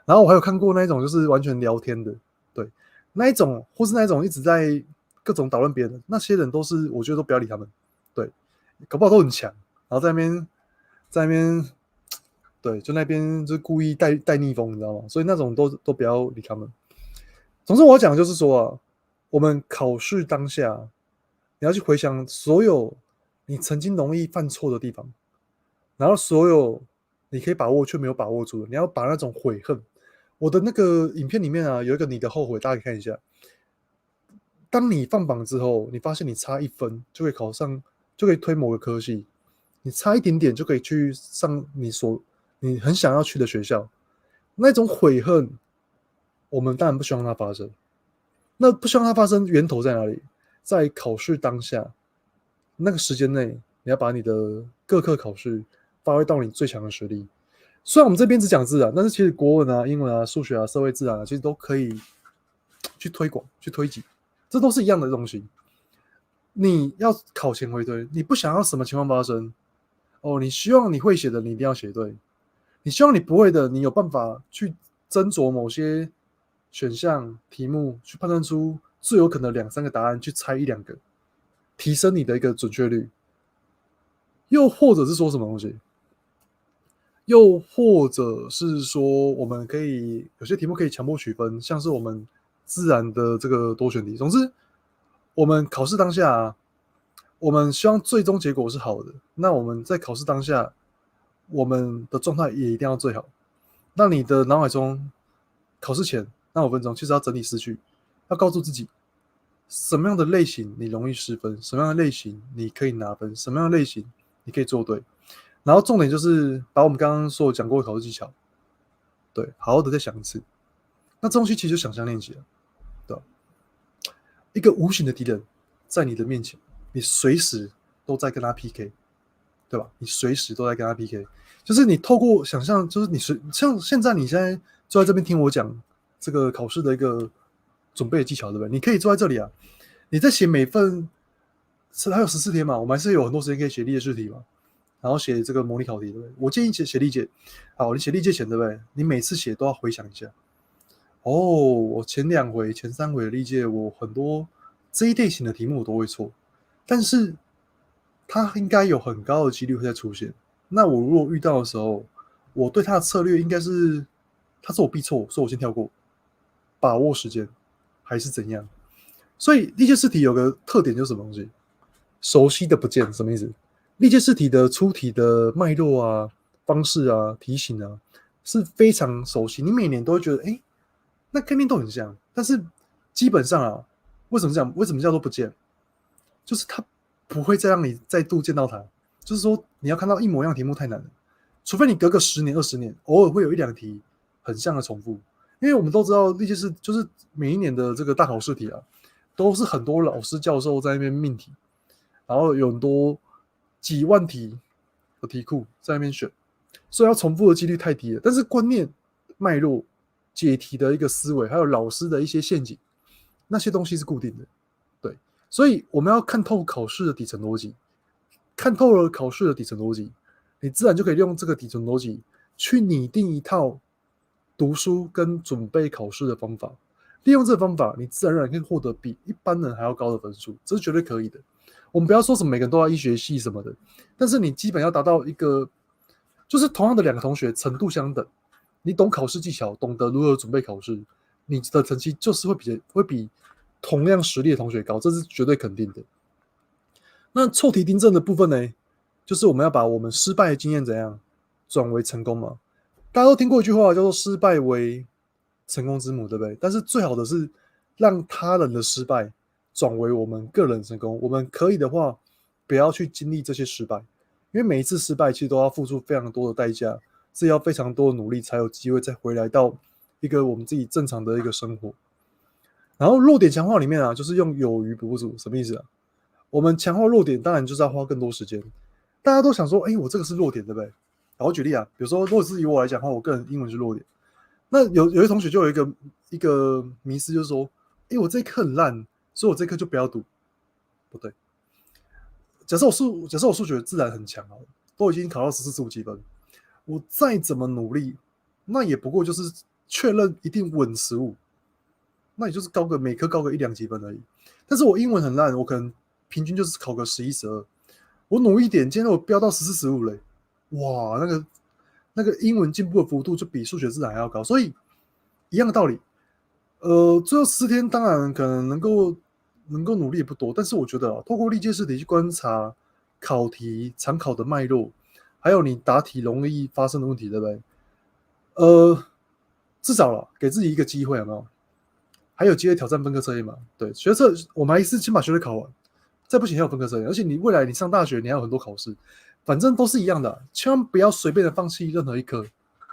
然后我还有看过那一种就是完全聊天的，对，那一种或是那一种一直在各种讨论别人的那些人，都是我觉得都不要理他们，对，搞不好都很强，然后在那边，对，就那边就故意带逆风，你知道吗？所以那种都不要理他们。总之我要讲的就是说啊，我们考试当下，你要去回想所有你曾经容易犯错的地方，然后所有你可以把握却没有把握住的，你要把那种悔恨。我的那个影片里面啊，有一个你的后悔，大家可以看一下。当你放榜之后，你发现你差1分就可以考上，就可以推某个科系，你差一点点就可以去上你很想要去的学校，那种悔恨，我们当然不希望它发生。那不希望它发生，源头在哪里？在考试当下那个时间内，你要把你的各科考试发挥到你最强的实力。虽然我们这边只讲自然，但是其实国文啊、英文啊、数学啊、社会自然啊，其实都可以去推广、去推及，这都是一样的东西。你要考前回推，你不想要什么情况发生哦？你希望你会写的，你一定要写对；你希望你不会的，你有办法去斟酌某些选项题目，去判断出最有可能2、3个答案，去猜1、2个，提升你的一个准确率。又或者是说什么东西？又或者是说，我们可以有些题目可以强迫取分，像是我们自然的这个多选题。总之，我们考试当下啊，我们希望最终结果是好的。那我们在考试当下，我们的状态也一定要最好。那你的脑海中，考试前那5分钟，其实要整理思绪，要告诉自己什么样的类型你容易失分，什么样的类型你可以拿分，什么样的类型你可以做对。然后重点就是把我们刚刚所讲过的考试技巧，对，好好的再想一次。那这东西其实就想象练习了，对吧？一个无形的敌人在你的面前，你随时都在跟他 PK，对吧？你随时都在跟他 PK，就是你透过想象，就是像现在坐在这边听我讲这个考试的一个准备的技巧，对不对？你可以坐在这里啊，你在写每份还有14天嘛，我们还是有很多时间可以写历届试题嘛。然后写这个模拟考题，对不对？我建议写历届。好，你写历届前，对不对？你每次写都要回想一下。哦，我前2回、前3回的历届，我很多这一类型的题目我都会错，但是它应该有很高的几率会再出现。那我如果遇到的时候，我对它的策略应该是，它是我必错，所以我先跳过，把握时间，还是怎样？所以历届试题有个特点就是什么东西？熟悉的不见，什么意思？历届试题的出题的脉络啊、方式啊、题型啊，是非常熟悉。你每年都会觉得，哎，那概念都很像，但是基本上啊，为什么这样？为什么叫做不见？就是它不会再让你再度见到它。就是说，你要看到一模一样的题目太难了，除非你隔个10年、20年，偶尔会有1、2题很像的重复。因为我们都知道历届是就是每一年的这个大考试题啊，都是很多老师教授在那边命题，然后有很多几万题的题库在那边选，所以要重复的几率太低了。但是观念、脉络、解题的一个思维，还有老师的一些陷阱，那些东西是固定的。对，所以我们要看透考试的底层逻辑，看透了考试的底层逻辑，你自然就可以利用这个底层逻辑去拟定一套读书跟准备考试的方法。利用这个方法，你自然而然可以获得比一般人还要高的分数，这是绝对可以的。我们不要说什么每个人都要医学系什么的，但是你基本要达到一个，就是同样的两个同学程度相等，你懂考试技巧，懂得如何准备考试，你的成绩就是会比同样实力的同学高，这是绝对肯定的。那错题订正的部分呢，就是我们要把我们失败的经验怎样转为成功嘛？大家都听过一句话叫做“失败为成功之母”，对不对？但是最好的是让他人的失败转为我们个人成功。我们可以的话，不要去经历这些失败，因为每一次失败其实都要付出非常多的代价，是要非常多的努力才有机会再回来到一个我们自己正常的一个生活。然后弱点强化里面啊，就是用有余补不足，什么意思啊？我们强化弱点，当然就是要花更多时间。大家都想说，我这个是弱点，对不对？然后举例啊，比如说，如果是以我来讲的话，我个人英文是弱点。那有些同学就有一个迷思，就是说，我这一科很烂，所以我这一科就不要读。不对，假设我数学自然很强啊，都已经考到14、15几分，我再怎么努力，那也不过就是确认一定稳15，那也就是每科高个1、2几分而已。但是我英文很烂，我可能平均就是考个11、12。我努一点，今天我飙到14、15嘞，哇，那个英文进步的幅度就比数学自然还要高，所以一样的道理。最后14天当然可能能够努力也不多，但是我觉得透过历届试题去观察考题、常考的脉络，还有你答题容易发生的问题，对不对？至少给自己一个机会，有没有？还有机会挑战分科测验嘛？对，学测我们还是先把学测考完，再不行还有分科测验，而且你未来你上大学你还有很多考试，反正都是一样的，千万不要随便的放弃任何一科。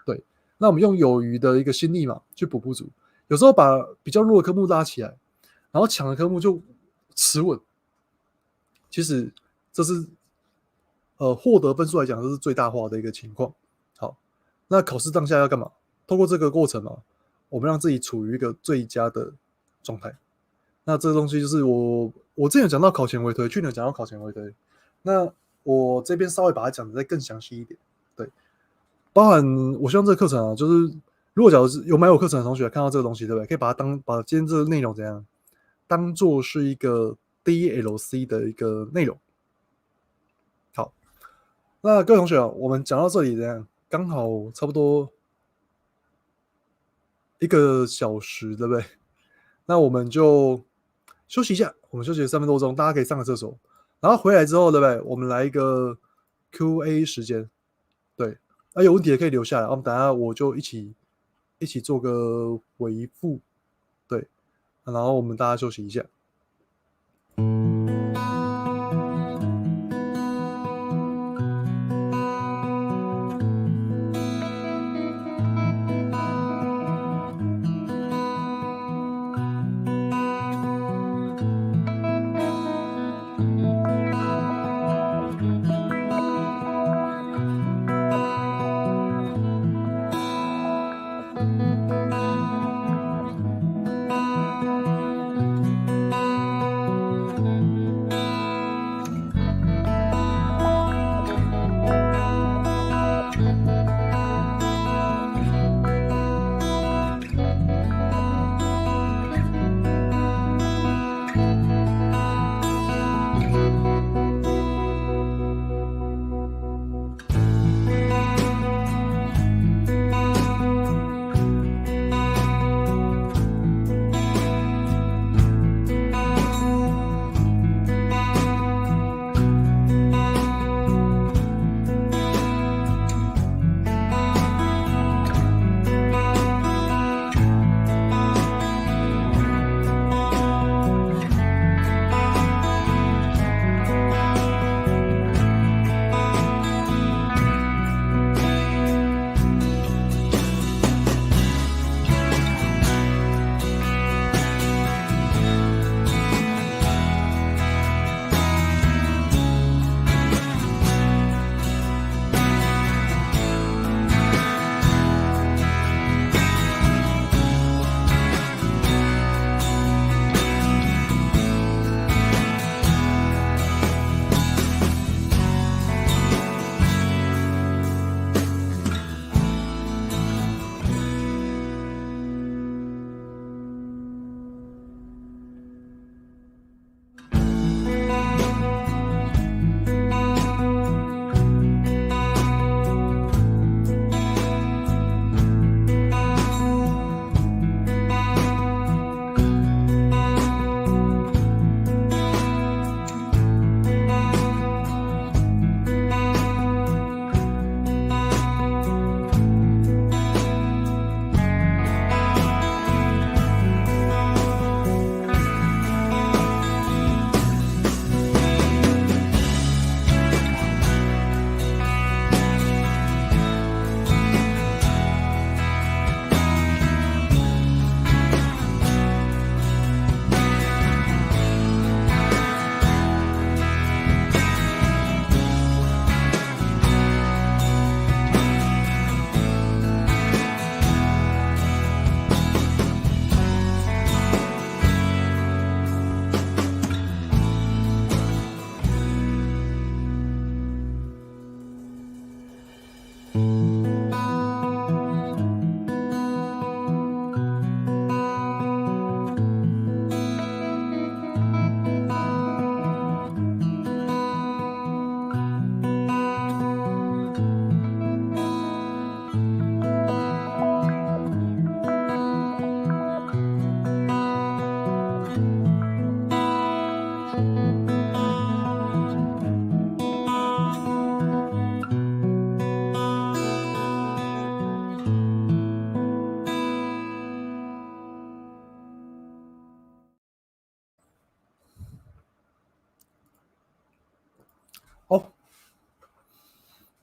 对，那我们用有余的一个心力嘛去补不足，有时候把比较弱的科目拉起来，然后强的科目就持稳。其实这是获得分数来讲，这是最大化的一个情况。好，那考试当下要干嘛？透过这个过程嘛，我们让自己处于一个最佳的状态。那这个东西就是我之前有讲到考前回推，去年有讲到考前回推，那我这边稍微把它讲的再更详细一点。对，包含我希望这个课程啊，就是如果假如是有买我课程的同学看到这个东西，对不对？可以把今天这个内容怎样当做是一个 DLC 的一个内容。好，那各位同学啊，我们讲到这里怎样？刚好差不多1个小时，对不对？那我们就休息一下，我们休息3分多钟，大家可以上个厕所，然后回来之后，对不对？我们来一个 Q&A 时间，对，有问题也可以留下来，我们等下我就一起做个回复，对，然后我们大家休息一下。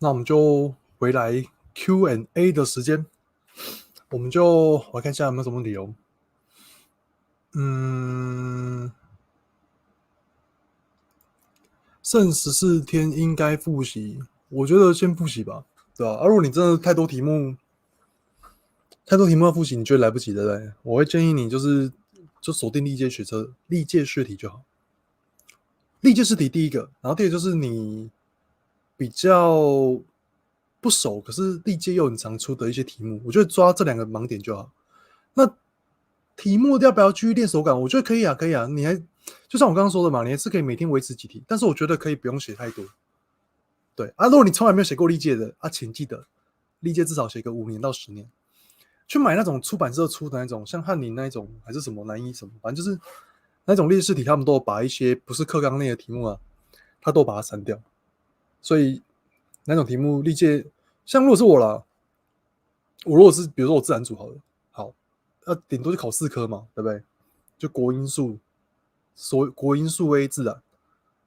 那我们就回来 Q&A 的时间，我来看一下有没有什么理由。剩14天应该复习，我觉得先复习吧，对吧？如果你真的太多题目要复习，你觉得来不及，对不对？我会建议你就锁定历届试题就好。历届试题第一个，然后第二个就是你比较不熟，可是历届又很常出的一些题目，我觉得抓这2个盲点就好。那题目要不要继续练手感？我觉得可以啊，可以啊。你还就像我刚刚说的嘛，你还是可以每天维持几题，但是我觉得可以不用写太多。对啊，如果你从来没有写过历届的啊，请记得历届至少写个5年到10年。去买那种出版社出的那种，像翰林那一种，还是什么南一什么，反正就是那种历史试题，他们都有把一些不是课纲内的题目啊，他都把它删掉。所以那种题目历届，像如果是我啦，我如果是比如说我自然组好了，好，顶多就考4科嘛，对不对？就国英数、国英数 A 自然，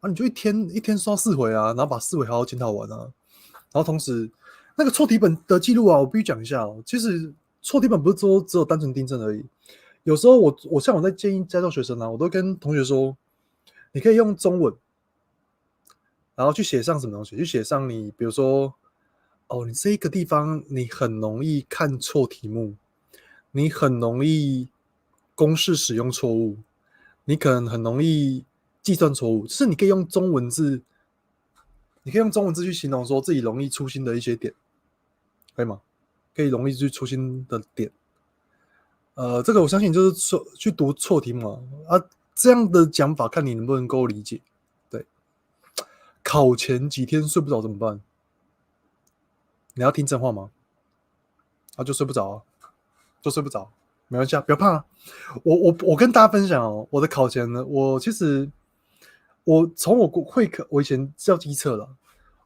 啊，你就一天刷4回啊，然后把4回好好检讨完啊，然后同时那个错题本的记录啊，我必须讲一下哦，其实错题本不是说只有单纯订正而已，有时候我像我在建议家教学生啊，我都跟同学说，你可以用中文，然后去写上什么东西，去写上你比如说，哦，你这一个地方你很容易看错题目，你很容易公式使用错误，你可能很容易计算错误，就是你可以用中文字，你可以用中文字去形容说自己容易粗心的一些点，可以吗？可以容易去粗心的点。这个我相信就是去读错题目啊，这样的讲法看你能不能够理解。对，考前几天睡不着怎么办？你要听真话吗？就睡不着啊，就睡不着，没关系啊，不要怕啊。我跟大家分享哦，我的考前呢，我其实我从我会考，我以前叫机测了，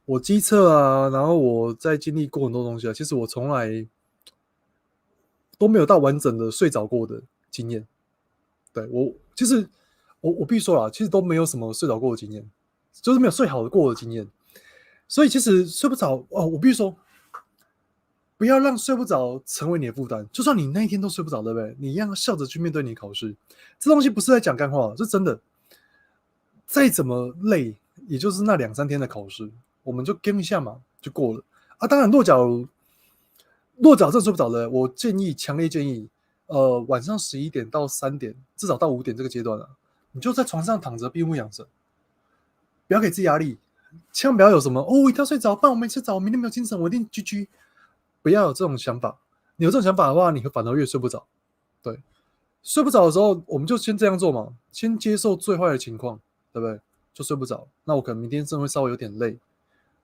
我机测啊，然后我在经历过很多东西啊，其实我从来都没有到完整的睡着过的经验。对，其实我必须说啦，其实都没有什么睡着过的经验，就是没有睡好的过的经验。所以其实睡不着哦，我必须说，不要让睡不着成为你的负担。就算你那一天都睡不着，对不对？你一样笑着去面对你的考试。这东西不是在讲干话，是真的。再怎么累，也就是那2、3天的考试，我们就跟一下嘛，就过了啊。当然，落脚真睡不着的，我强烈建议，晚上11点到3点，至少到5点这个阶段啊，你就在床上躺着闭目养神，不要给自己压力，千万不要有什么我一定要睡着，不然我没睡着，我明天没有精神，我一定 GG。不要有这种想法，你有这种想法的话，你反而越睡不着。对，睡不着的时候，我们就先这样做嘛，先接受最坏的情况，对不对？就睡不着，那我可能明天真的会稍微有点累，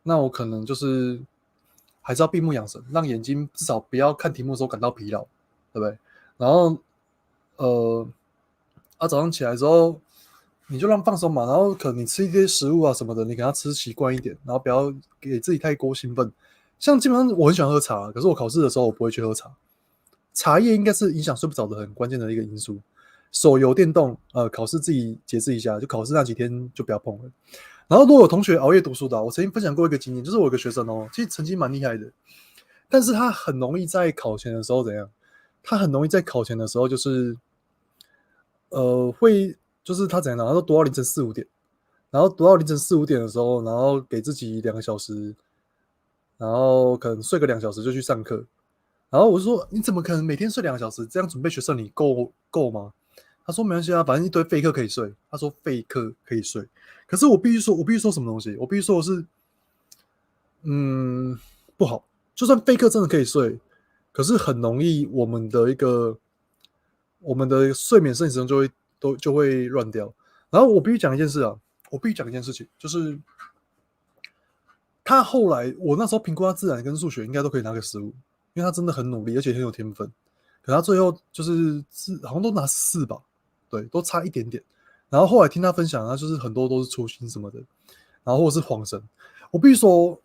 那我可能就是还是要闭目养神，让眼睛至少不要看题目的时候感到疲劳，对不对？然后早上起来之后，你就让放松嘛，然后可能你吃一些食物啊什么的，你给它吃习惯一点，然后不要给自己太过兴奋。像基本上我很喜欢喝茶，可是我考试的时候我不会去喝茶，茶叶应该是影响睡不着的很关键的一个因素。手游、电动，考试自己节制一下，就考试那几天就不要碰了。然后如果有同学熬夜读书的，我曾经分享过一个经验，就是我有个学生哦，其实成绩蛮厉害的，但是他很容易在考前的时候怎样？他很容易在考前的时候就是会就是他怎样呢？他说读到凌晨4、5点，然后读到凌晨4、5点的时候，然后给自己2个小时，然后可能睡个2小时就去上课。然后我就说你怎么可能每天睡2个小时？这样准备学测你够吗？他说没关系啊，反正一堆废课可以睡。他说废课可以睡，可是我必须说什么东西？我必须说的是，不好。就算废课真的可以睡，可是很容易我们的睡眠生理时钟就会乱掉。然后我必须讲一件事啊，我必须讲一件事情，就是他后来我那时候评估他自然跟数学应该都可以拿个15，因为他真的很努力，而且很有天分。可他最后就是好像都拿4吧，对，都差一点点。然后后来听他分享，他就是很多都是粗心什么的，然后或者是晃神。我必须说，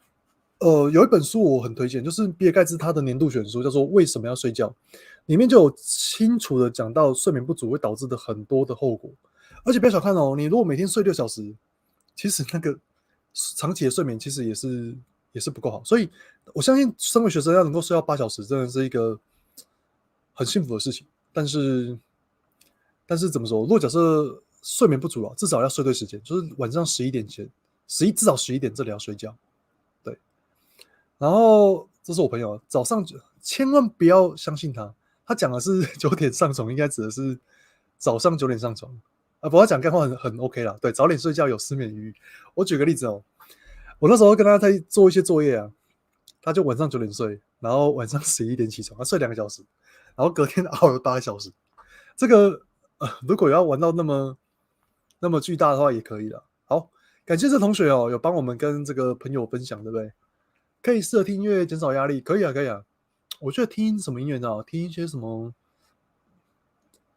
有一本书我很推荐，就是比尔盖茨他的年度选书，叫做《为什么要睡觉》，里面就有清楚的讲到睡眠不足会导致的很多的后果。而且不要小看哦，你如果每天睡6小时，其实那个长期的睡眠其实也是也是不够好。所以我相信身为学生要能够睡到8小时，真的是一个很幸福的事情。但是怎么说？如果假设睡眠不足啊，至少要睡对时间，就是晚上11点前，至少11点这里要睡觉。对，然后这是我朋友，早上千万不要相信他，他讲的是9点上床，应该指的是早上9点上床啊。不过他讲干话很 OK 啦，对，早点睡觉有失眠余。我举个例子哦，我那时候跟他在做一些作业啊，他就晚上9点睡，然后晚上11点起床，他睡2个小时，然后隔天熬了8个小时。这个如果要玩到那么巨大的话，也可以了。好，感谢这同学哦，有帮我们跟这个朋友分享，对不对？可以试着听音乐减少压力，可以啊，可以啊。我觉得听什么音乐呢？听一些什么？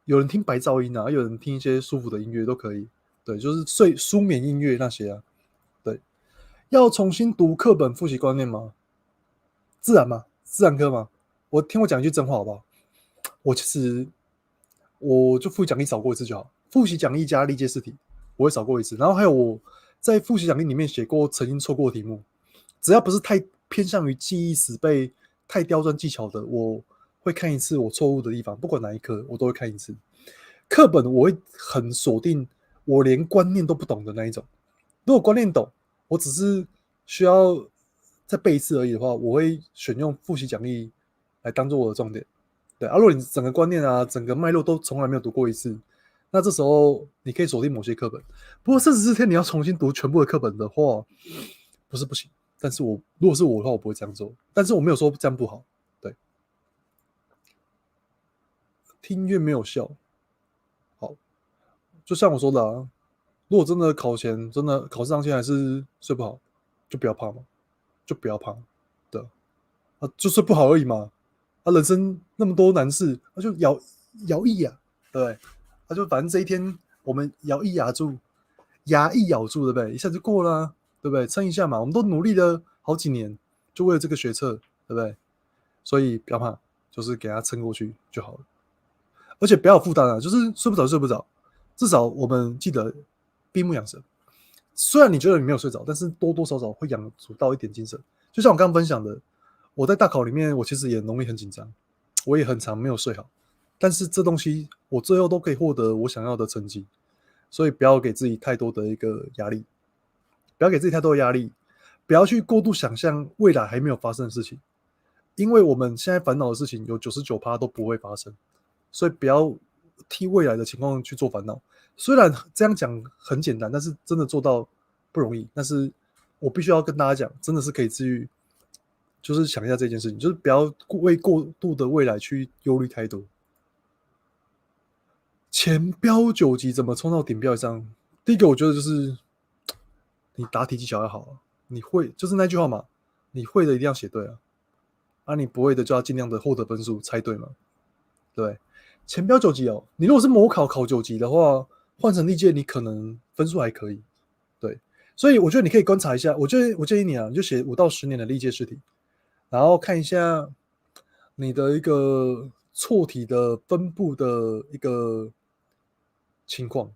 有人听白噪音啊，有人听一些舒服的音乐都可以。对，就是舒眠音乐那些啊。对，要重新读课本复习观念吗？自然吗？自然科吗？听我讲一句真话好不好？我就复习讲义扫过一次就好，复习讲义加历届试题我会扫过一次，然后还有我在复习讲义里面写过曾经错过的题目，只要不是太偏向于记忆死背、太刁钻技巧的，我会看一次我错误的地方，不管哪一科我都会看一次。课本我会很锁定我连观念都不懂的那一种，如果观念懂，我只是需要再背一次而已的话，我会选用复习讲义来当做我的重点。对啊，如果你整个观念啊、整个脉络都从来没有读过一次，那这时候你可以锁定某些课本。不过44天你要重新读全部的课本的话，不是不行。但是如果是我的话，我不会这样做。但是我没有说这样不好。对，听音乐没有效。好，就像我说的啊，如果真的考前真的考试当天还是睡不好，就不要怕嘛，就不要怕。对啊，就睡不好而已嘛。啊，人生那么多难事，那就咬一牙，对不对？他就反正这一天我们咬一牙住，牙一咬住，对不对？一下就过了啊，对不对？撑一下嘛，我们都努力了好几年，就为了这个学测，对不对？所以不要怕，就是给他撑过去就好了。而且不要有负担啊，就是睡不着睡不着，至少我们记得闭目养神。虽然你觉得你没有睡着，但是多多少少会养足到一点精神。就像我刚刚分享的，我在大考里面，我其实也容易很紧张，我也很常没有睡好，但是这东西我最后都可以获得我想要的成绩，所以不要给自己太多的一个压力，不要给自己太多的压力，不要去过度想象未来还没有发生的事情，因为我们现在烦恼的事情有99%都不会发生，所以不要替未来的情况去做烦恼。虽然这样讲很简单，但是真的做到不容易。但是我必须要跟大家讲，真的是可以治愈。就是想一下这件事情，就是不要为过度的未来去忧虑太多。前标9级怎么冲到顶标以上？第一个我觉得就是你答题技巧要好啊，你会就是那句话嘛，你会的一定要写对啊，啊你不会的就要尽量的获得分数，猜对嘛，对。前标9级哦，你如果是模考考9级的话，换成历届你可能分数还可以，对。所以我觉得你可以观察一下，我建议你啊，你就写5到10年的历届试题，然后看一下你的一个错题的分布的一个情况，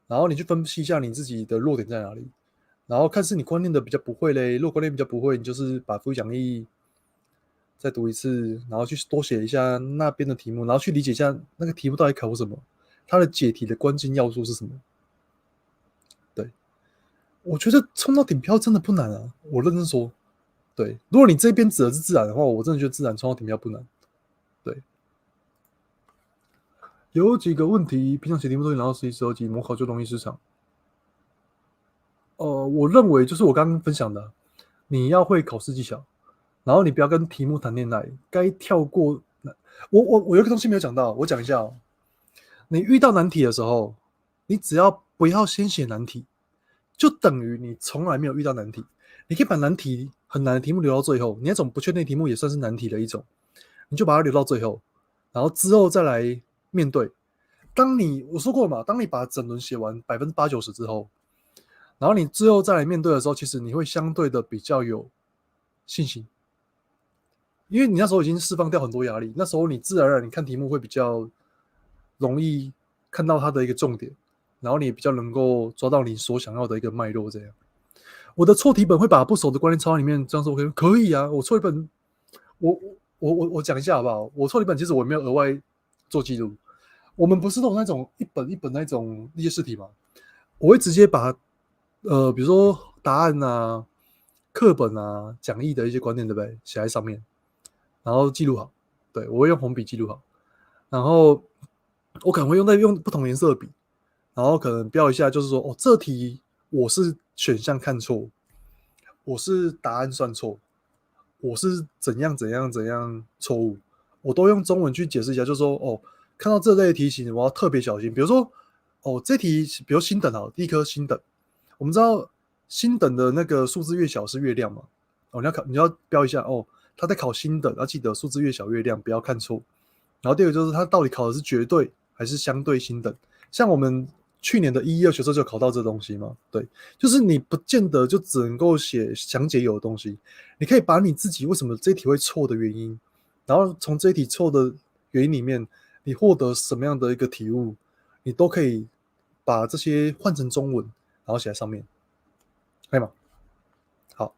然后你去分析一下你自己的弱点在哪里，然后看是你观念的比较不会嘞，如果观念比较不会，你就是把复习讲义再读一次，然后去多写一下那边的题目，然后去理解一下那个题目到底考什么，它的解题的关键要素是什么。对，我觉得冲到顶标真的不难啊，我认真说。对，如果你这边指的是自然的话，我真的觉得自然冲到顶标不难。对，有几个问题，平常写题目都拿到11、12级，模考就容易失常。我认为就是我刚刚分享的，你要会考试技巧，然后你不要跟题目谈恋爱，该跳过。我有一个东西没有讲到，我讲一下哦。你遇到难题的时候，你只要不要先写难题，就等于你从来没有遇到难题。你可以把很难的题目留到最后，你那种不确定的题目也算是难题的一种，你就把它留到最后，然后之后再来面对。我说过了嘛，当你把整轮写完80%-90%之后，然后你最后再来面对的时候，其实你会相对的比较有信心，因为你那时候已经释放掉很多压力，那时候你自然而然你看题目会比较容易看到它的一个重点，然后你也比较能够抓到你所想要的一个脉络。这样，我的错题本会把不熟的观念抄在里面，这样说 OK 可以啊。我错题本，我讲一下好不好？我错题本其实我没有额外做记录，我们不是都有那种一本一本那种历届试题嘛？我会直接把比如说答案啊、课本啊、讲义的一些观念，对不对？写在上面，然后记录好。对，我会用红笔记录好，然后我可能会用不同颜色的笔，然后可能标一下，就是说哦，这题我是选项看错，我是答案算错，我是怎样怎样怎样错误，我都用中文去解释一下，就是说哦，看到这类题型，我要特别小心。比如说哦，这题比如星等好，第一颗星等，我们知道星等的那个数字越小是越亮嘛，哦，你要标一下哦，他在考星等，要记得数字越小越亮，不要看错。然后第二个就是他到底考的是绝对还是相对星等，像我们去年的112学测就考到这东西嘛，对，就是你不见得就只能够写详解有的东西，你可以把你自己为什么这一题会错的原因，然后从这一题错的原因里面，你获得什么样的一个体悟，你都可以把这些换成中文，然后写在上面，可以吗？好，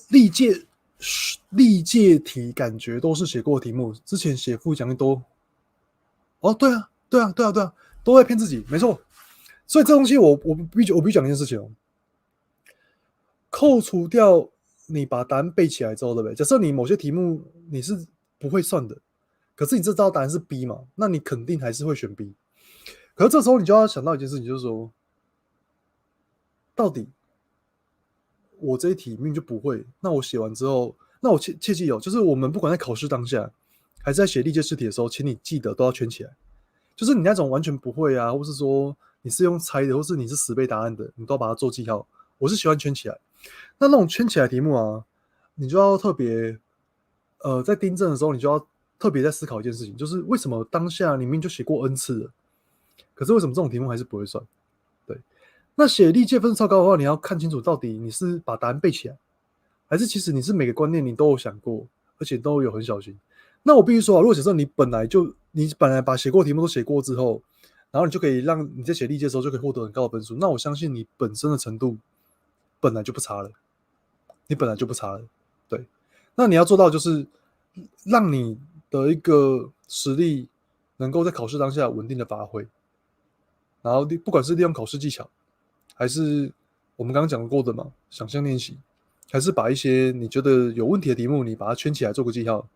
历届历届题感觉都是写过的题目，之前写副讲义都哦，对啊，对啊，对啊，对啊，都在骗自己，没错。所以这东西我必须讲一件事情哦，扣除掉你把答案背起来之后，对不对？假设你某些题目你是不会算的，可是你知道答案是 B 嘛，那你肯定还是会选 B。可是这时候你就要想到一件事情，就是说，到底我这一题明明就不会，那我写完之后，那我切记有，就是我们不管在考试当下，还是在写历届试题的时候，请你记得都要圈起来。就是你那种完全不会啊，或是说你是用猜的，或是你是死背答案的，你都要把它做记号。我是喜欢圈起来。那种圈起来的题目啊，你就要特别，在订正的时候，你就要特别在思考一件事情，就是为什么当下你明明就写过 N 次了，可是为什么这种题目还是不会算？对，那写历届分数超高的话，你要看清楚到底你是把答案背起来，还是其实你是每个观念你都有想过，而且都有很小心。那我必须说啊，如果假设你本来把写过的题目都写过之后，然后你就可以让你在写历届的时候就可以获得很高的分数，那我相信你本身的程度本来就不差了，你本来就不差了，对。那你要做到就是让你的一个实力能够在考试当下稳定的发挥，然后不管是利用考试技巧，还是我们刚刚讲过的嘛，想象练习，还是把一些你觉得有问题的题目，你把它圈起来做个记号，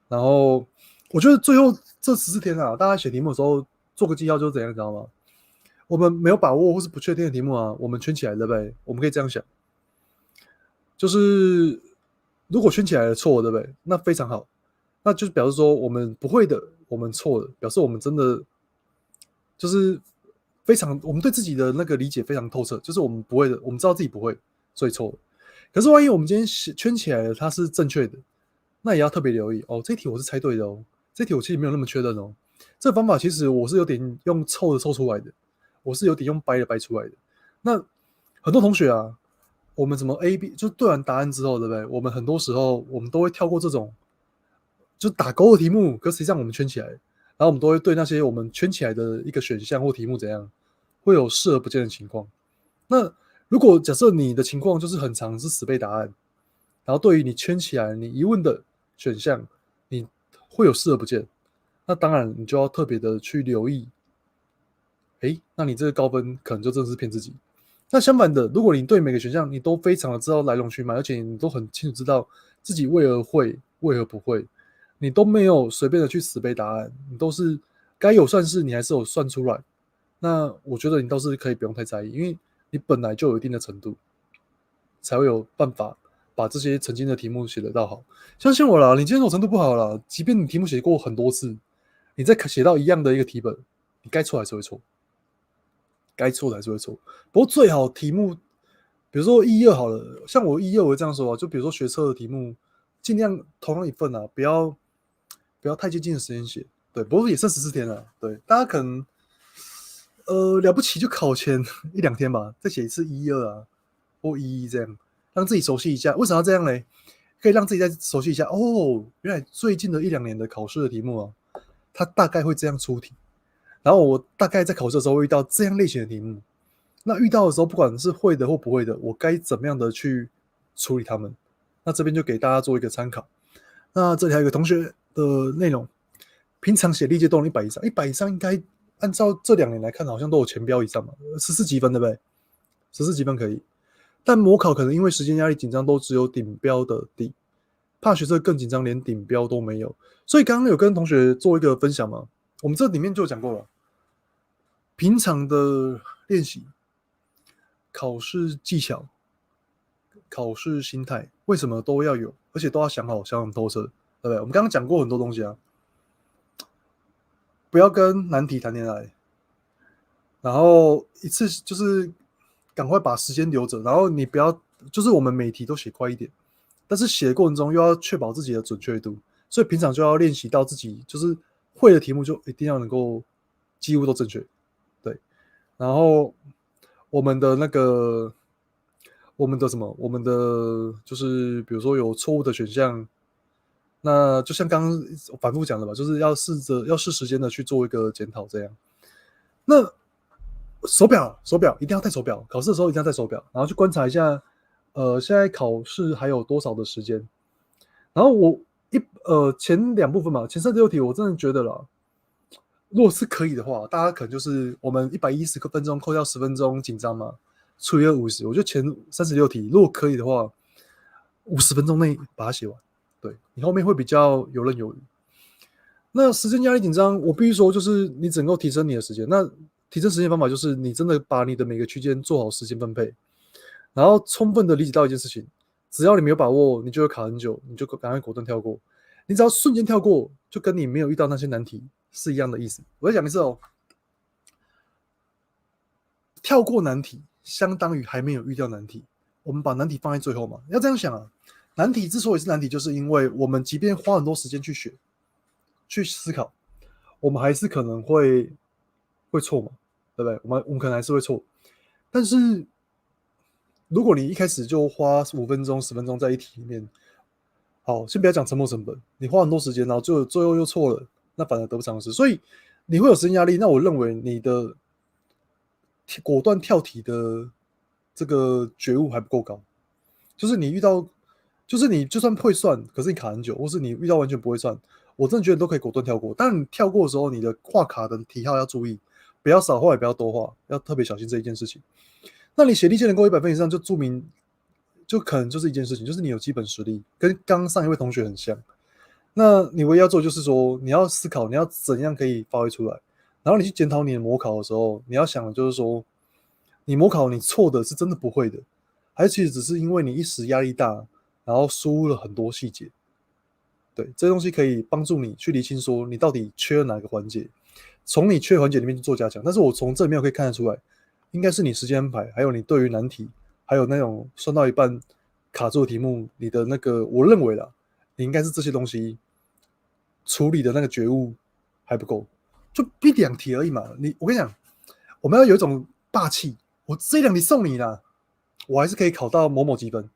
然后我觉得最后这14天啊，大家写题目的时候做个记号就是怎样，你知道吗？我们没有把握或是不确定的题目啊，我们圈起来，对不对？我们可以这样想，就是如果圈起来了错，对不对？那非常好，那就是表示说我们不会的，我们错了，表示我们真的就是我们对自己的那个理解非常透彻，就是我们不会的，我们知道自己不会，所以错了。可是万一我们今天圈起来了，它是正确的，那也要特别留意哦。这题我是猜对的哦，这题我其实没有那么确认哦。这个方法其实我是有点用凑的凑出来的，我是有点用掰的掰出来的。那很多同学啊，我们怎么 A、B 就对完答案之后，对不对？我们很多时候我们都会跳过这种就打勾的题目，可实际上我们圈起来，然后我们都会对那些我们圈起来的一个选项或题目怎样，会有视而不见的情况。那如果假设你的情况就是很长是死背答案，然后对于你圈起来你疑问的选项，你会有视而不见，那当然你就要特别的去留意，诶，那你这个高分可能就真的是骗自己。那相反的，如果你对每个选项你都非常的知道来龙去脉，而且你都很清楚知道自己为何会，为何不会，你都没有随便的去死背答案，你都是该有算式你还是有算出来，那我觉得你倒是可以不用太在意，因为你本来就有一定的程度，才会有办法把这些曾经的题目写得到好。相信我啦，你今天这种程度不好啦，即便你题目写过很多次，你再写到一样的一个题本，你该错还是会错，该错的还是会错。不过最好题目，比如说1、2好了，像我1、2我会这样说啊，就比如说学测的题目，尽量同样一份啊，不要太接近的时间写。对，不过也剩14天了，对，大家可能了不起就考前1、2天吧，再写一次1、2啊，或1这样，让自己熟悉一下。为什么要这样嘞？可以让自己再熟悉一下哦，原来最近的1、2年的考试的题目啊，它大概会这样出题，然后我大概在考试的时候会遇到这样类型的题目，那遇到的时候，不管是会的或不会的，我该怎么样的去处理他们？那这边就给大家做一个参考。那这里还有一个同学的内容，平常写历届都能100以上，100以上应该按照这2年来看，好像都有前标以上嘛，14几分对不对？14几分可以，但模考可能因为时间压力紧张，都只有顶标的底，怕学测更紧张，连顶标都没有。所以刚刚有跟同学做一个分享嘛，我们这里面就讲过了，平常的练习、考试技巧、考试心态，为什么都要有，而且都要想好、想很透彻，对不对？我们刚刚讲过很多东西啊，不要跟难题谈恋爱，然后一次就是赶快把时间留着，然后你不要，就是我们每题都写快一点，但是写的过程中又要确保自己的准确度，所以平常就要练习到自己就是会的题目就一定要能够几乎都正确，对。然后我们的那个，我们的什么，我们的就是比如说有错误的选项，那就像刚刚反复讲的吧，就是要试时间的去做一个检讨，这样。那手表一定要带手表，考试的时候一定要带手表，然后去观察一下，现在考试还有多少的时间。然后前2部分嘛，前36题我真的觉得啦，如果是可以的话，大家可能就是我们110分钟扣掉10分钟紧张嘛，除以50，我觉得前36题如果可以的话，50分钟内把它写完，对你后面会比较游刃有余。那时间压力紧张，我必须说，就是你只能够提升你的时间。那提升时间方法就是你真的把你的每个区间做好时间分配，然后充分的理解到一件事情，只要你没有把握，你就会卡很久，你就赶快果断跳过。你只要瞬间跳过，就跟你没有遇到那些难题是一样的意思。我再讲一次哦，跳过难题相当于还没有遇到难题。我们把难题放在最后嘛，要这样想啊。难题之所以是难题，就是因为我们即便花很多时间去学、去思考，我们还是可能会错嘛，对不对？我们可能还是会错。但是如果你一开始就花5分钟、10分钟在一题里面，好，先不要讲沉没成本，你花很多时间，然后最后又错了，那反而得不偿失。所以你会有时间压力，那我认为你的果断跳题的这个觉悟还不够高。就是你遇到，就是你就算会算，可是你卡很久，或是你遇到完全不会算，我真的觉得都可以果断跳过。但你跳过的时候，你的画卡的题号要注意，不要少画也不要多画，要特别小心这一件事情。那你写历届能够100分以上，就注明，就可能就是一件事情，就是你有基本实力，跟刚上一位同学很像。那你唯一要做就是说，你要思考你要怎样可以发挥出来，然后你去检讨你的模考的时候，你要想的就是说，你模考你错的是真的不会的，还是其实只是因为你一时压力大，然后疏忽了很多细节。对，这些东西可以帮助你去厘清说你到底缺了哪个环节，从你缺环节里面去做加强。但是我从这里面可以看得出来，应该是你时间安排，还有你对于难题，还有那种算到一半卡住的题目，你的那个，我认为啦，你应该是这些东西处理的那个觉悟还不够，就1-2题而已嘛。我跟你讲，我们要有一种霸气，我这2题送你啦，我还是可以考到某某几分。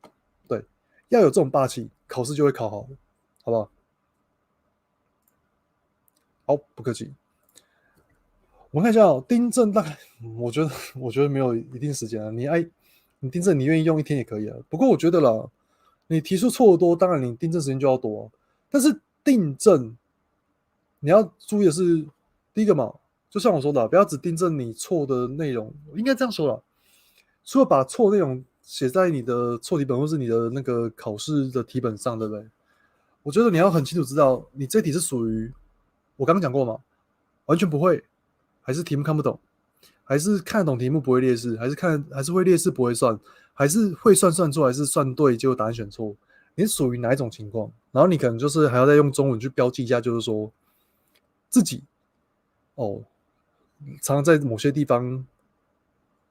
对，要有这种霸气，考试就会考好，好不好？好，不客气。我们看一下哦，订正大概，我觉得没有一定时间啊。你订正你愿意用1天也可以啊。不过我觉得啦，你题数错的多，当然你订正时间就要多啊。但是订正你要注意的是，第一个嘛，就像我说的啊，不要只订正你错的内容，应该这样说啦。除了把错内容写在你的错题本或是你的那个考试的题本上，对不对？我觉得你要很清楚知道，你这题是属于我刚刚讲过嘛，完全不会，还是题目看不懂，还是看得懂题目不会列式，还是会列式不会算，还是会算错，还是算对结果答案选错，你是属于哪一种情况？然后你可能就是还要再用中文去标记一下，就是说自己哦，常常在某些地方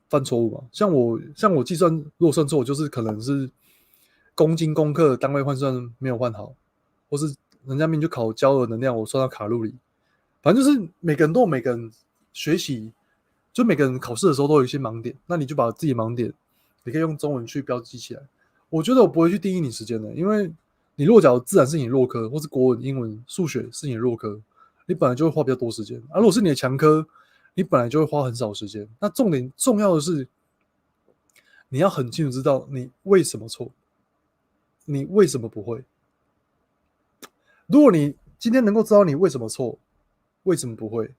犯错误嘛。像我计算如果算错，就是可能是公斤公克单位换算没有换好，或是人家明明就考焦耳能量，我算到卡路里。反正就是每个人都有每个人学习，就每个人考试的时候都有一些盲点，那你就把自己盲点，你可以用中文去标记起来。我觉得我不会去定义你时间的，因为你落脚自然是你弱科，或是国文、英文、数学是你的弱科，你本来就会花比较多时间。如果是你的强科，你本来就会花很少时间。那重要的是你要很清楚知道你为什么错，你为什么不会。如果你今天能够知道你为什么错，为什么不会，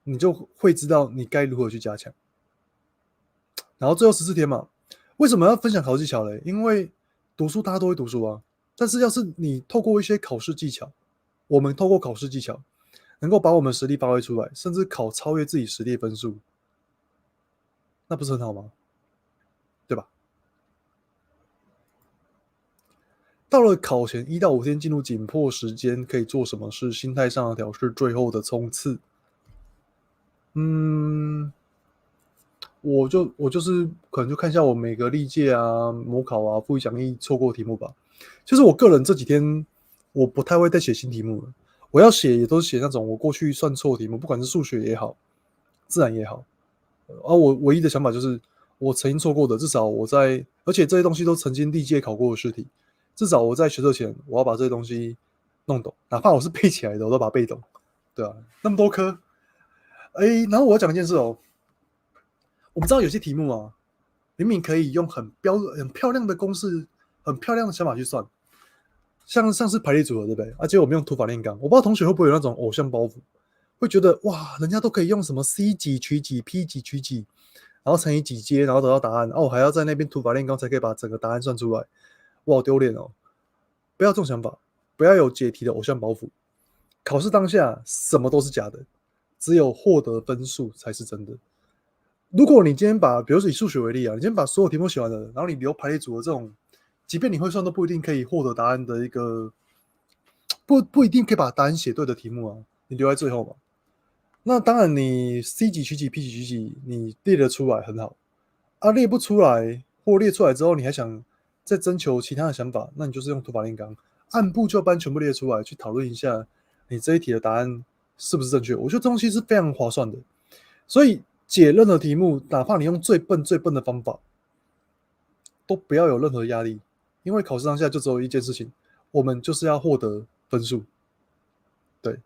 你就会知道你该如何去加强。然后最后14天嘛，为什么要分享考试技巧嘞？因为读书大家都会读书啊，但是要是你透过一些考试技巧，我们透过考试技巧能够把我们实力发挥出来，甚至考超越自己实力的分数，那不是很好吗？对吧？到了考前1到5天进入紧迫时间，可以做什么是心态上的调试，最后的冲刺。我就是可能就看一下我每个历届啊、模考啊、复习讲义错过的题目吧。其实我个人这几天我不太会再写新题目了，我要写也都是写那种我过去算错的题目，不管是数学也好，自然也好。我唯一的想法就是我曾经错过的，至少我在，而且这些东西都曾经历届考过的试题，至少我在学测前我要把这些东西弄懂，哪怕我是背起来的，我都把它背懂。对啊，那么多科，然后我要讲一件事哦。我们知道有些题目啊，明明可以用很漂亮的公式、很漂亮的想法去算，像是排列组合，对不对？结果我们用土法炼钢，我不知道同学会不会有那种偶像包袱，会觉得哇，人家都可以用什么 C 几取几、P 几取几，然后乘以几阶，然后得到答案，我还要在那边土法炼钢才可以把整个答案算出来，哇，好丢脸哦！不要这种想法，不要有解题的偶像包袱。考试当下什么都是假的，只有获得分数才是真的。如果你今天把，比如说以数学为例啊，你今天把所有题目写完了，然后你留排列组合这种，即便你会算，都不一定可以获得答案的一个，不一定可以把答案写对的题目啊，你留在最后嘛。那当然，你 C 几取几 P 几取几，你列得出来很好列不出来或列出来之后，你还想再征求其他的想法，那你就是用土法炼钢，按部就班全部列出来，去讨论一下你这一题的答案是不是正确。我觉得这东西是非常划算的，所以解任何题目，哪怕你用最笨的方法，都不要有任何压力，因为考试当下就只有一件事情，我们就是要获得分数。对，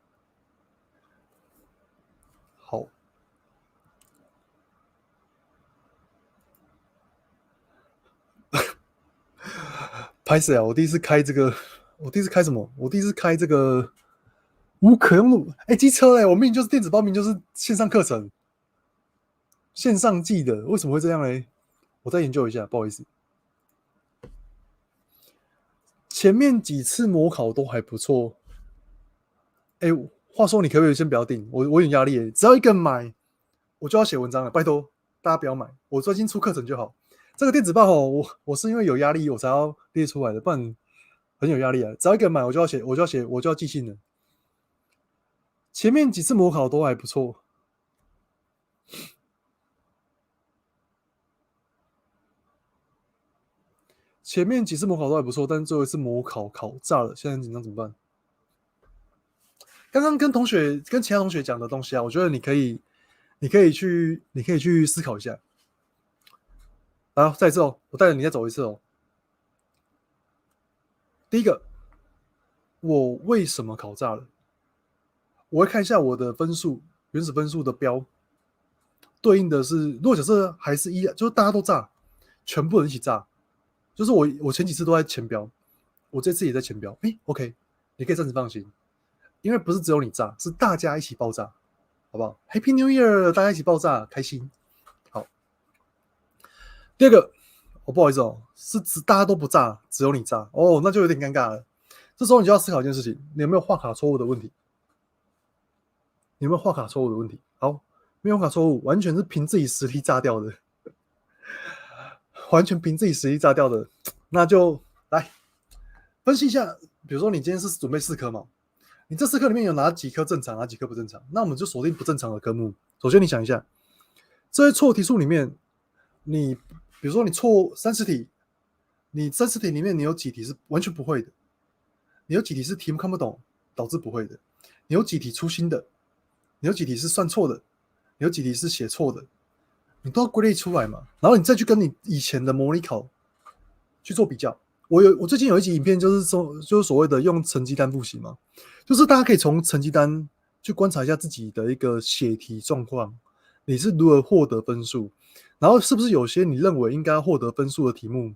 好，拍谁啊？我第一次开这个，我第一次开什么？我第一次开这个无可用录，机车我明明就是电子报名，就是线上课程，线上记的，为什么会这样嘞？我再研究一下，不好意思。前面几次模考都还不错，话说你可不可以先不要订？我有点压力耶，只要一个人买，我就要写文章了，拜托大家不要买，我专心出课程就好。这个电子报我是因为有压力我才要列出来的，不然很有压力啊。只要一个人买，我就要寄信了。前面几次模考都还不错，前面几次模考都还不错，但最后一次模考考炸了，现在很紧张怎么办？刚刚跟其他同学讲的东西啊，我觉得你可以去思考一下。好，再一次哦，我带着你再走一次哦。第一个，我为什么考炸了？我会看一下我的分数，原始分数的标，对应的是，如果假设还是就是大家都炸，全部人一起炸，就是我前几次都在前标，我这次也在前标，OK，你可以暂时放心，因为不是只有你炸，是大家一起爆炸，好不好 ？Happy New Year，大家一起爆炸，开心。好，第二个，不好意思哦，是大家都不炸，只有你炸，那就有点尴尬了。这时候你就要思考一件事情，你有没有画卡错误的问题？你有没有画卡错误的问题？好，没有画卡错误，完全是凭自己实力炸掉的，完全凭自己实力炸掉的。那就来分析一下，比如说你今天是准备4科嘛，你这4科里面有哪几科正常，哪几科不正常？那我们就锁定不正常的科目。首先你想一下，这些错题数里面，你比如说你错30题，你30题里面你有几题是完全不会的？你有几题是题目看不懂导致不会的？你有几题粗心的？你有几题是算错的？你有几题是写错的？你都要归类出来嘛，然后你再去跟你以前的模拟考去做比较。我最近有一集影片，就是所谓的用成绩单复习嘛，就是大家可以从成绩单去观察一下自己的一个写题状况，你是如何获得分数，然后是不是有些你认为应该获得分数的题目，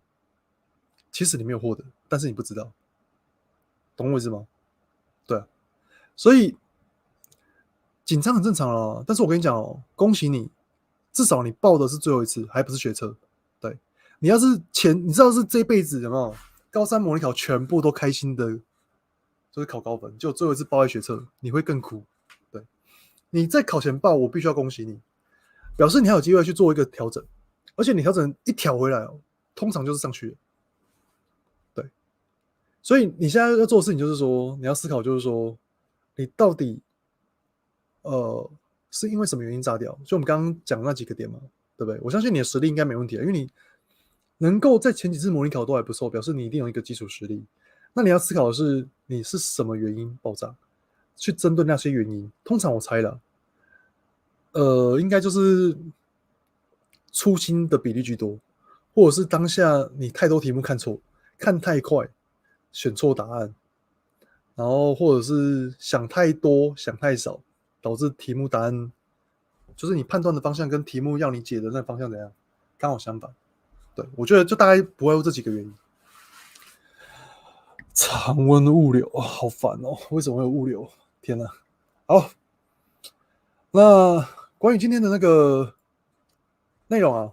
其实你没有获得，但是你不知道，懂我意思吗？对啊，所以紧张很正常啊。但是我跟你讲哦，恭喜你，至少你报的是最后一次，还不是学测。对，你要是你知道是这辈子有没有高三模拟考全部都开心的，就是考高分，就最后一次报在学测，你会更苦。对，你在考前报，我必须要恭喜你，表示你还有机会去做一个调整，而且你调整一调回来哦，通常就是上去了。对，所以你现在要做的事情就是说，你要思考就是说，你到底是因为什么原因炸掉？就我们刚刚讲那几个点嘛，对不对？我相信你的实力应该没问题，因为你能够在前几次模拟考都还不错，表示你一定有一个基础实力。那你要思考的是，你是什么原因爆炸，去针对那些原因。通常我猜了，应该就是粗心的比例居多，或者是当下你太多题目看错，看太快，选错答案，然后或者是想太多，想太少，导致题目答案就是你判断的方向跟题目要你解的那个方向怎样，刚好相反。对，我觉得就大概不外乎这几个原因。常温物流，哦，好烦哦！为什么会有物流？天哪！好，那关于今天的那个内容啊，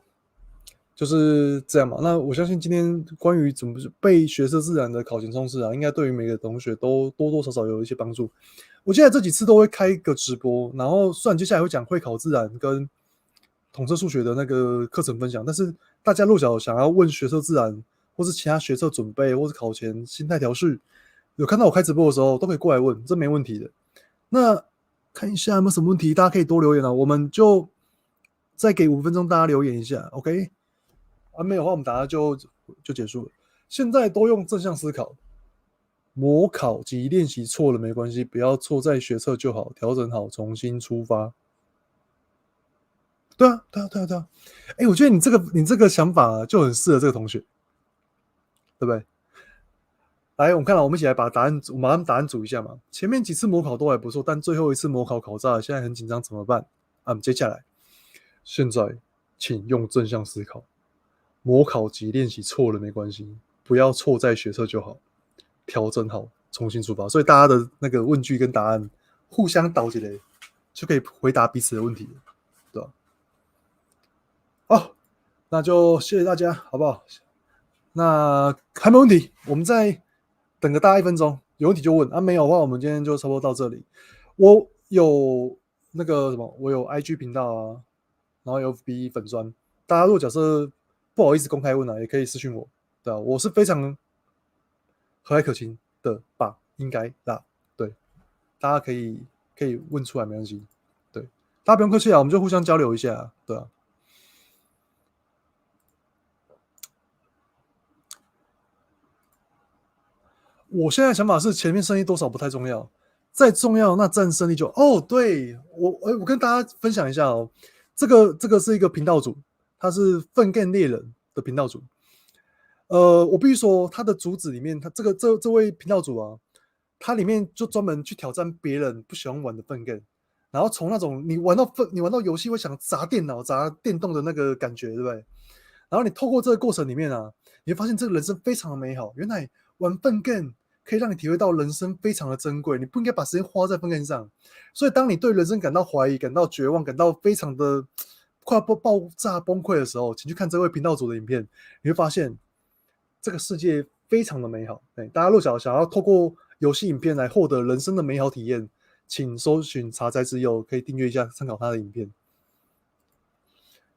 就是这样嘛。那我相信今天关于怎么背学测自然的考前冲刺啊，应该对于每个同学都多多少少有一些帮助。我记得这几次都会开一个直播，然后虽然接下来会讲会考自然跟统测数学的那个课程分享，但是大家若想要问学测自然，或是其他学测准备，或是考前心态调试，有看到我开直播的时候，都可以过来问，这没问题的。那看一下有没有什么问题，大家可以多留言啊，我们就再给5分钟大家留言一下 ，OK？ 啊，没有的话我们大家就结束了。现在都用正向思考，模考及练习错了没关系，不要错在学测就好，调整好重新出发。对啊，对啊，对啊，对啊。哎，我觉得你这个想法就很适合这个同学，对不对？来，我们看到我们一起来把答案，我们把答案组一下嘛。前面几次模考都还不错，但最后一次模考考炸了，现在很紧张，怎么办？接下来，现在请用正向思考，模考及练习错了没关系，不要错在学测就好，调整好，重新出发。所以大家的那个问句跟答案互相导起来，就可以回答彼此的问题，对吧？好，那就谢谢大家，好不好？那还没问题，我们再等个大概1分钟，有问题就问啊，没有的话，我们今天就差不多到这里。我有那个什么，我有 IG 频道啊，然后有 FB 粉专，大家如果假设不好意思公开问啊，也可以私讯我，对啊，我是非常和蔼可亲的吧，应该啦，对，大家可以问出来没关系，对，大家不用客气啊，我们就互相交流一下，对啊。我现在想法是前面胜利多少不太重要，再重要那占胜利就哦，对我跟大家分享一下哦，这个是一个频道主，他是粪便猎人的频道主，我必须说他的主旨里面，他这位频道主啊，他里面就专门去挑战别人不喜欢玩的粪便，然后从那种你玩到游戏会想砸电脑、砸电动的那个感觉，对不对？然后你透过这个过程里面啊，你会发现这个人生非常的美好。原来玩粪便可以让你体会到人生非常的珍贵，你不应该把时间花在粪便上。所以，当你对人生感到怀疑、感到绝望、感到非常的快要爆炸崩溃的时候，请去看这位频道主的影片，你会发现这个世界非常的美好。对，大家若想要透过游戏影片来获得人生的美好体验，请搜寻茶斋之友，可以订阅一下，参考他的影片。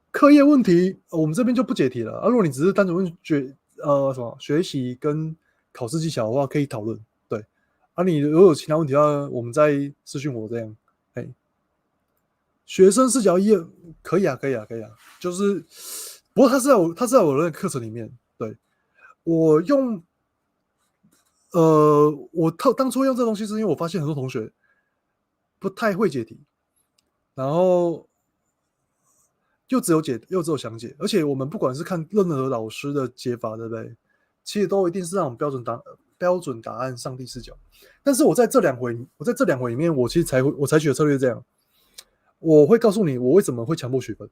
课业问题，我们这边就不解题了。如果你只是单纯问什么学习跟考试技巧的话，可以讨论。对，你如果有其他问题的话，我们再私讯我这样。哎，学生视角可以啊，可以啊，可以啊。就是，不过他在我的那个课程里面，对我用我当初用这东西是因为我发现很多同学不太会解题，然后又只有详解，而且我们不管是看任何老师的解法，对不对？其实都一定是那种标准答案上帝视角。但是我在这两回里面，我其实我采取的策略是这样，我会告诉你我为什么会强迫学分，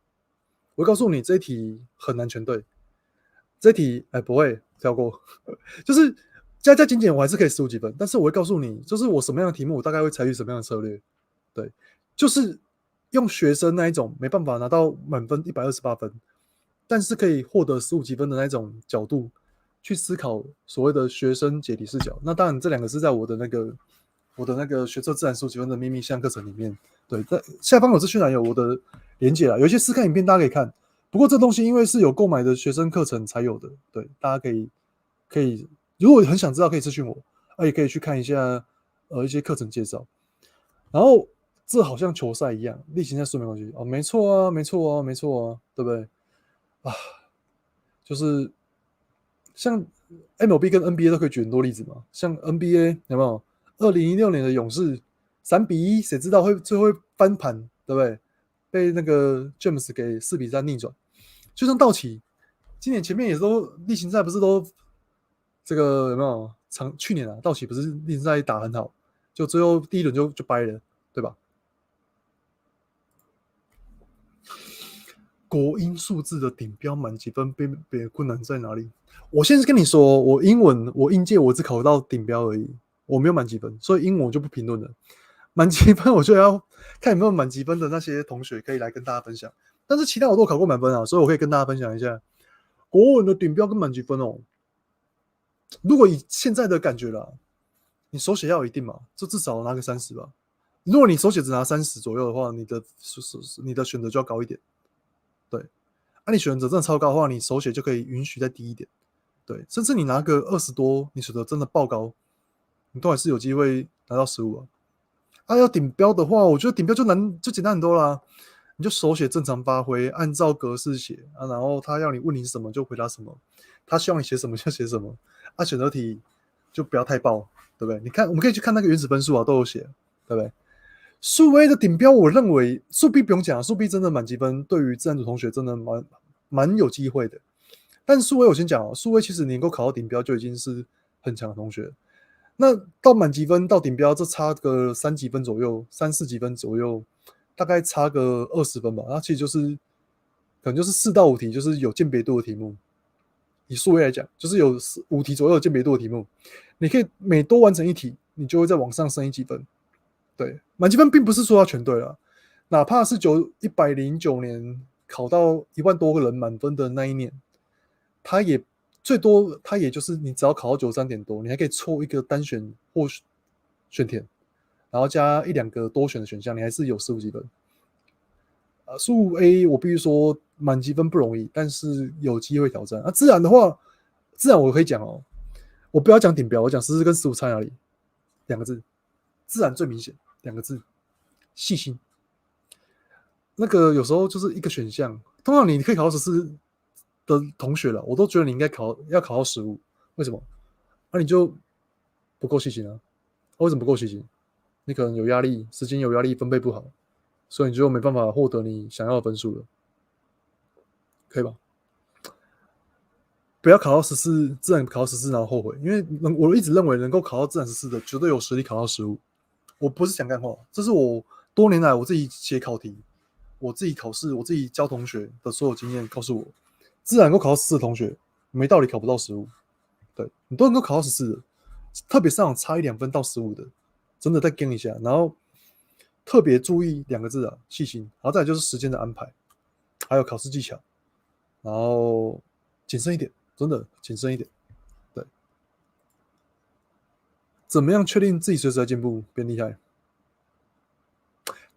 我会告诉你这一题很难全对，这一题不会跳过，就是加减减我还是可以15几分，但是我会告诉你，就是我什么样的题目我大概会采取什么样的策略，对，就是用学生那一种没办法拿到满分128分，但是可以获得15几分的那种角度去思考所谓的学生解题视角。那当然这两个是在我的那个学测自然15几分的秘密项课程里面，对，在下方有资讯栏有我的连结啦，有一些试看影片大家可以看。不过这东西因为是有购买的学生课程才有的，对，大家可以，如果很想知道可以咨询我，也可以去看一下一些课程介绍。然后这好像球赛一样，例行赛输没关系哦，没错啊，没错啊，没错啊，对不对？啊，就是像 MLB 跟 NBA 都可以举很多例子嘛，像 NBA 有没有2016年的勇士3-1，谁知道最后会翻盘，对不对？被那个 James 给4-3逆转。就像道奇，今年前面也都例行赛不是都这个有没有？去年啊，道奇不是例行赛打很好，就最后第一轮就掰了，对吧？国英数字的顶标满几分别困难在哪里？我先跟你说，我英文我应届我只考到顶标而已，我没有满几分，所以英文我就不评论了。满几分我就要看有没有满几分的那些同学可以来跟大家分享。但是其他我都考过满分啊，所以我可以跟大家分享一下国文的顶标跟满几分哦。如果以现在的感觉啦，你手写要有一定嘛，就至少拿个30吧。如果你手写只拿30左右的话，你的选择就要高一点。对，你选择真的超高的话，你手写就可以允许再低一点。对，甚至你拿个20多，你选择真的爆高，你都还是有机会拿到15啊。要顶标的话，我觉得顶标就简单很多啦。你就手写正常发挥，按照格式写啊，然后他要你问你什么就回答什么，他希望你写什么就写什么。选择题就不要太爆，对不对？你看，我们可以去看那个原始分数啊，都有写，对不对？数 A 的顶标，我认为数 B 不用讲，数 B 真的满积分，对于自然组同学真的蛮有机会的。但数 A 我先讲哦，数 A 其实你能够考到顶标就已经是很强的同学。那到满积分到顶标，这差个3几分左右，3、4几分左右，大概差个20分吧。那其实可能就是4到5题，就是有鉴别度的题目。以数 A 来讲，就是有5题左右的鉴别度的题目，你可以每多完成一题，你就会再往上升几分。对，满积分并不是说要全对了，哪怕是109年考到1万多个人满分的那一年，他也最多他也就是你只要考到93点多，你还可以凑一个单选或选填，然后加1、2个多选的选项，你还是有15几分。数 A 我必须说满积分不容易，但是有机会挑战。自然的话，自然我可以讲哦，我不要讲顶标，我讲14跟15差哪里，2个字，自然最明显，2个字，细心。那个有时候就是一个选项，通常你可以考到14的同学了，我都觉得你应该要考到15，为什么？你就不够细心啊？为什么不够细心？你可能有压力，时间有压力，分配不好，所以你就没办法获得你想要的分数了，可以吧？不要考到14，自然考到14然后后悔，因为我一直认为能够考到自然14的，绝对有实力考到15。我不是讲干话，这是我多年来我自己写考题，我自己考试，我自己教同学的所有经验告诉我，自然能够考到14的同学，没道理考不到15。对，你都能够考到14的，特别上场差1、2分到15的，真的再跟一下，然后特别注意2个字啊，细心，然后再来就是时间的安排，还有考试技巧，然后谨慎一点，真的谨慎一点。对，怎么样确定自己随时在进步变厉害？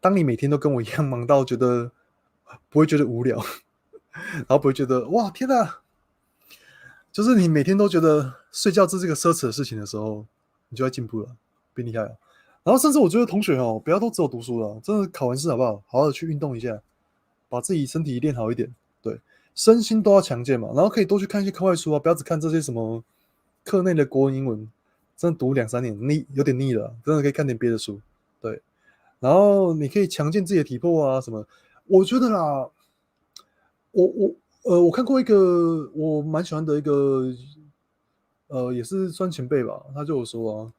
当你每天都跟我一样忙到不会觉得无聊，然后不会觉得哇天哪，就是你每天都觉得睡觉这是个奢侈的事情的时候，你就在进步了，变厉害了。然后甚至我觉得同学哦，不要都只有读书了，真的考完试好不好？好好的去运动一下，把自己身体练好一点，对，身心都要强健嘛。然后可以多去看一些课外书啊，不要只看这些什么课内的国文、英文，真的读2、3年有点腻了，真的可以看点别的书，对。然后你可以强健自己的体魄啊什么。我觉得啦，我看过一个我蛮喜欢的一个也是算前辈吧，他就有说啊，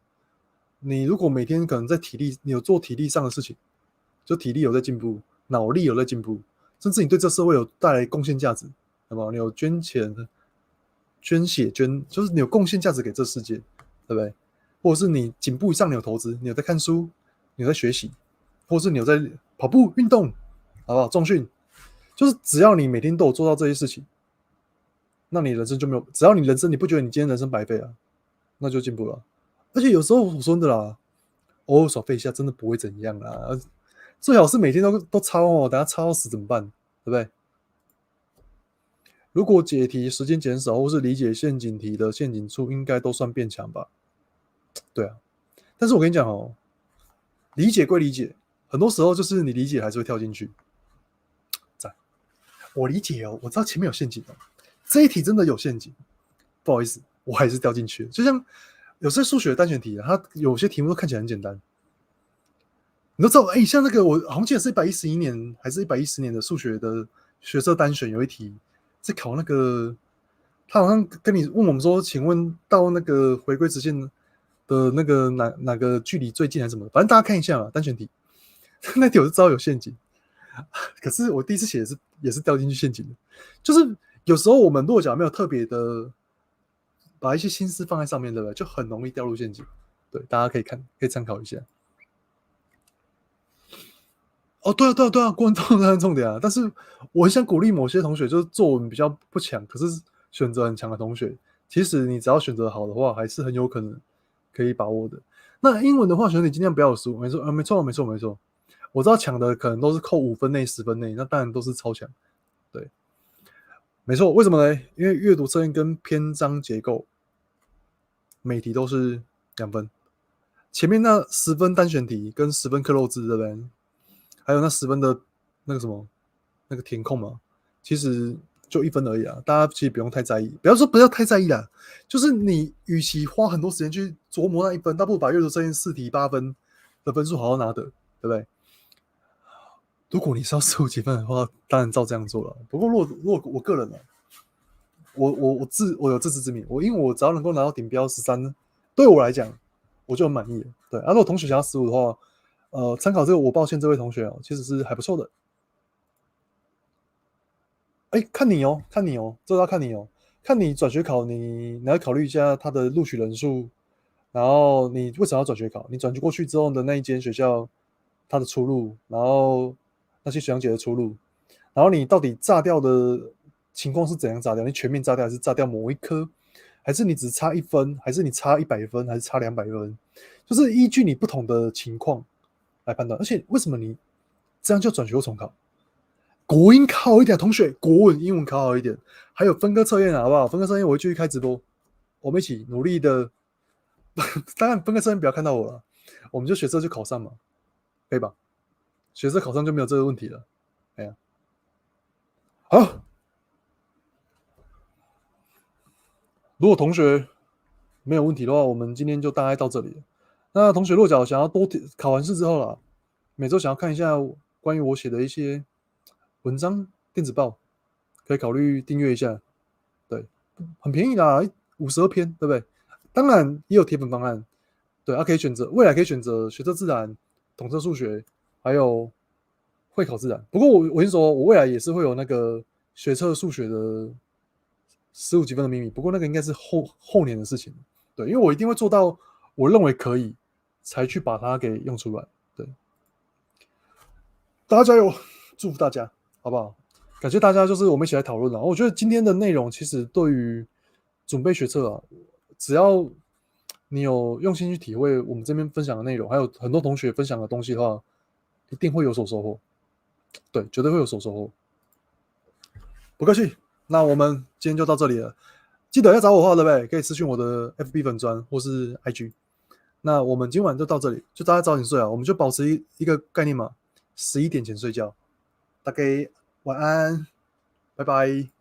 你如果每天可能在你有做体力上的事情，就体力有在进步，脑力有在进步，甚至你对这社会有带来贡献价值，好不好？你有捐钱、捐血、就是你有贡献价值给这世界，对不对？或者是你颈部以上你有投资，你有在看书，你有在学习，或者是你有在跑步运动，好不好？重训，就是只要你每天都有做到这些事情，那你人生就没有，只要你人生你不觉得你今天人生白费啊，那就进步了。而且有时候我说的啦，偶尔耍废一下真的不会怎样啦，最好是每天都抄哦，等下抄到死怎么办？对不对？如果解题时间减少，或是理解陷阱题的陷阱处，应该都算变强吧？对啊，但是我跟你讲哦，理解归理解，很多时候就是你理解还是会跳进去。赞，我理解哦，我知道前面有陷阱哦，这一题真的有陷阱，不好意思，我还是掉进去了。就像有些数学单选题啊，它有些题目都看起来很简单，你都知道，哎，像那个我好像记得是111年还是110年的数学的学测单选有一题是考那个，他好像跟你问我们说，请问到那个回归直线的那个哪个距离最近还是什么的，反正大家看一下嘛，单选题那题我就知道有陷阱，可是我第一次写也是掉进去陷阱的，就是有时候我们落脚没有特别的把一些心思放在上面，对不对？就很容易掉入陷阱。对，大家可以参考一下。哦，对啊，对啊，对啊，过程当然重点啊。但是我很想鼓励某些同学，就是作文比较不强，可是选择很强的同学，其实你只要选择好的话，还是很有可能可以把握的。那英文的话，选择你尽量不要有失误，没错，没错，没错，没错。我知道强的可能都是扣5分内、10分内，那当然都是超强。对，没错。为什么呢？因为阅读测验跟篇章结构，每题都是2分。前面那10分单选题跟10分克漏字，对不对？还有那10分的那个什么那个填空嘛，其实就1分而已啊，大家其实不用太在意，不要太在意啦，就是你与其花很多时间去琢磨那1分，倒不如把阅读测验4题8分的分数好好拿得，对不对？如果你是要15几分的话，当然照这样做了。不过如果我个人呢、啊，我有自知之明，因为我只要能够拿到顶标13，对我来讲我就很满意了。对，如果同学想要15的话，参考这个我抱歉这位同学哦，其实是还不错的。哎，看你哦，看你哦，这要看你哦，看你转学考你要考虑一下他的录取人数，然后你为什么要转学考？你转学过去之后的那一间学校，它的出路，然后那些学长姐的出路，然后你到底炸掉的情况是怎样炸掉？你全面炸掉，还是炸掉某一科？还是你只差1分？还是你差100分？还是差200分？就是依据你不同的情况来判断。而且为什么你这样就转学或重考？国英考好一点，同学，国文、英文考好一点，还有分科测验，好不好？分科测验我会继续开直播，我们一起努力的。当然，分科测验不要看到我了，我们就学测就考上嘛，可以吧？学测考上就没有这个问题了。哎呀，好，如果同学没有问题的话，我们今天就大概到这里了。那同学落脚想要多考完试之后啦，每周想要看一下关于我写的一些文章电子报，可以考虑订阅一下。对，很便宜啦，52篇，对不对？当然也有铁粉方案，对，可以选择未来可以选择学测自然、统测数学，还有会考自然。不过我先说，我未来也是会有那个学测数学的15几分的秘密，不过那个应该是后年的事情。对，因为我一定会做到我认为可以，才去把它给用出来。对，大家加油，祝福大家，好不好？感谢大家，就是我们一起来讨论了。我觉得今天的内容其实对于准备学测啊，只要你有用心去体会我们这边分享的内容，还有很多同学分享的东西的话，一定会有所收获。对，绝对会有所收获。不客气，那我们今天就到这里了。记得要找我的话，对不对？可以私讯我的 FB 粉专或是 IG。那我们今晚就到这里，就大家早点睡啊，我们就保持一个概念嘛，11点前睡觉。大家晚安，拜拜。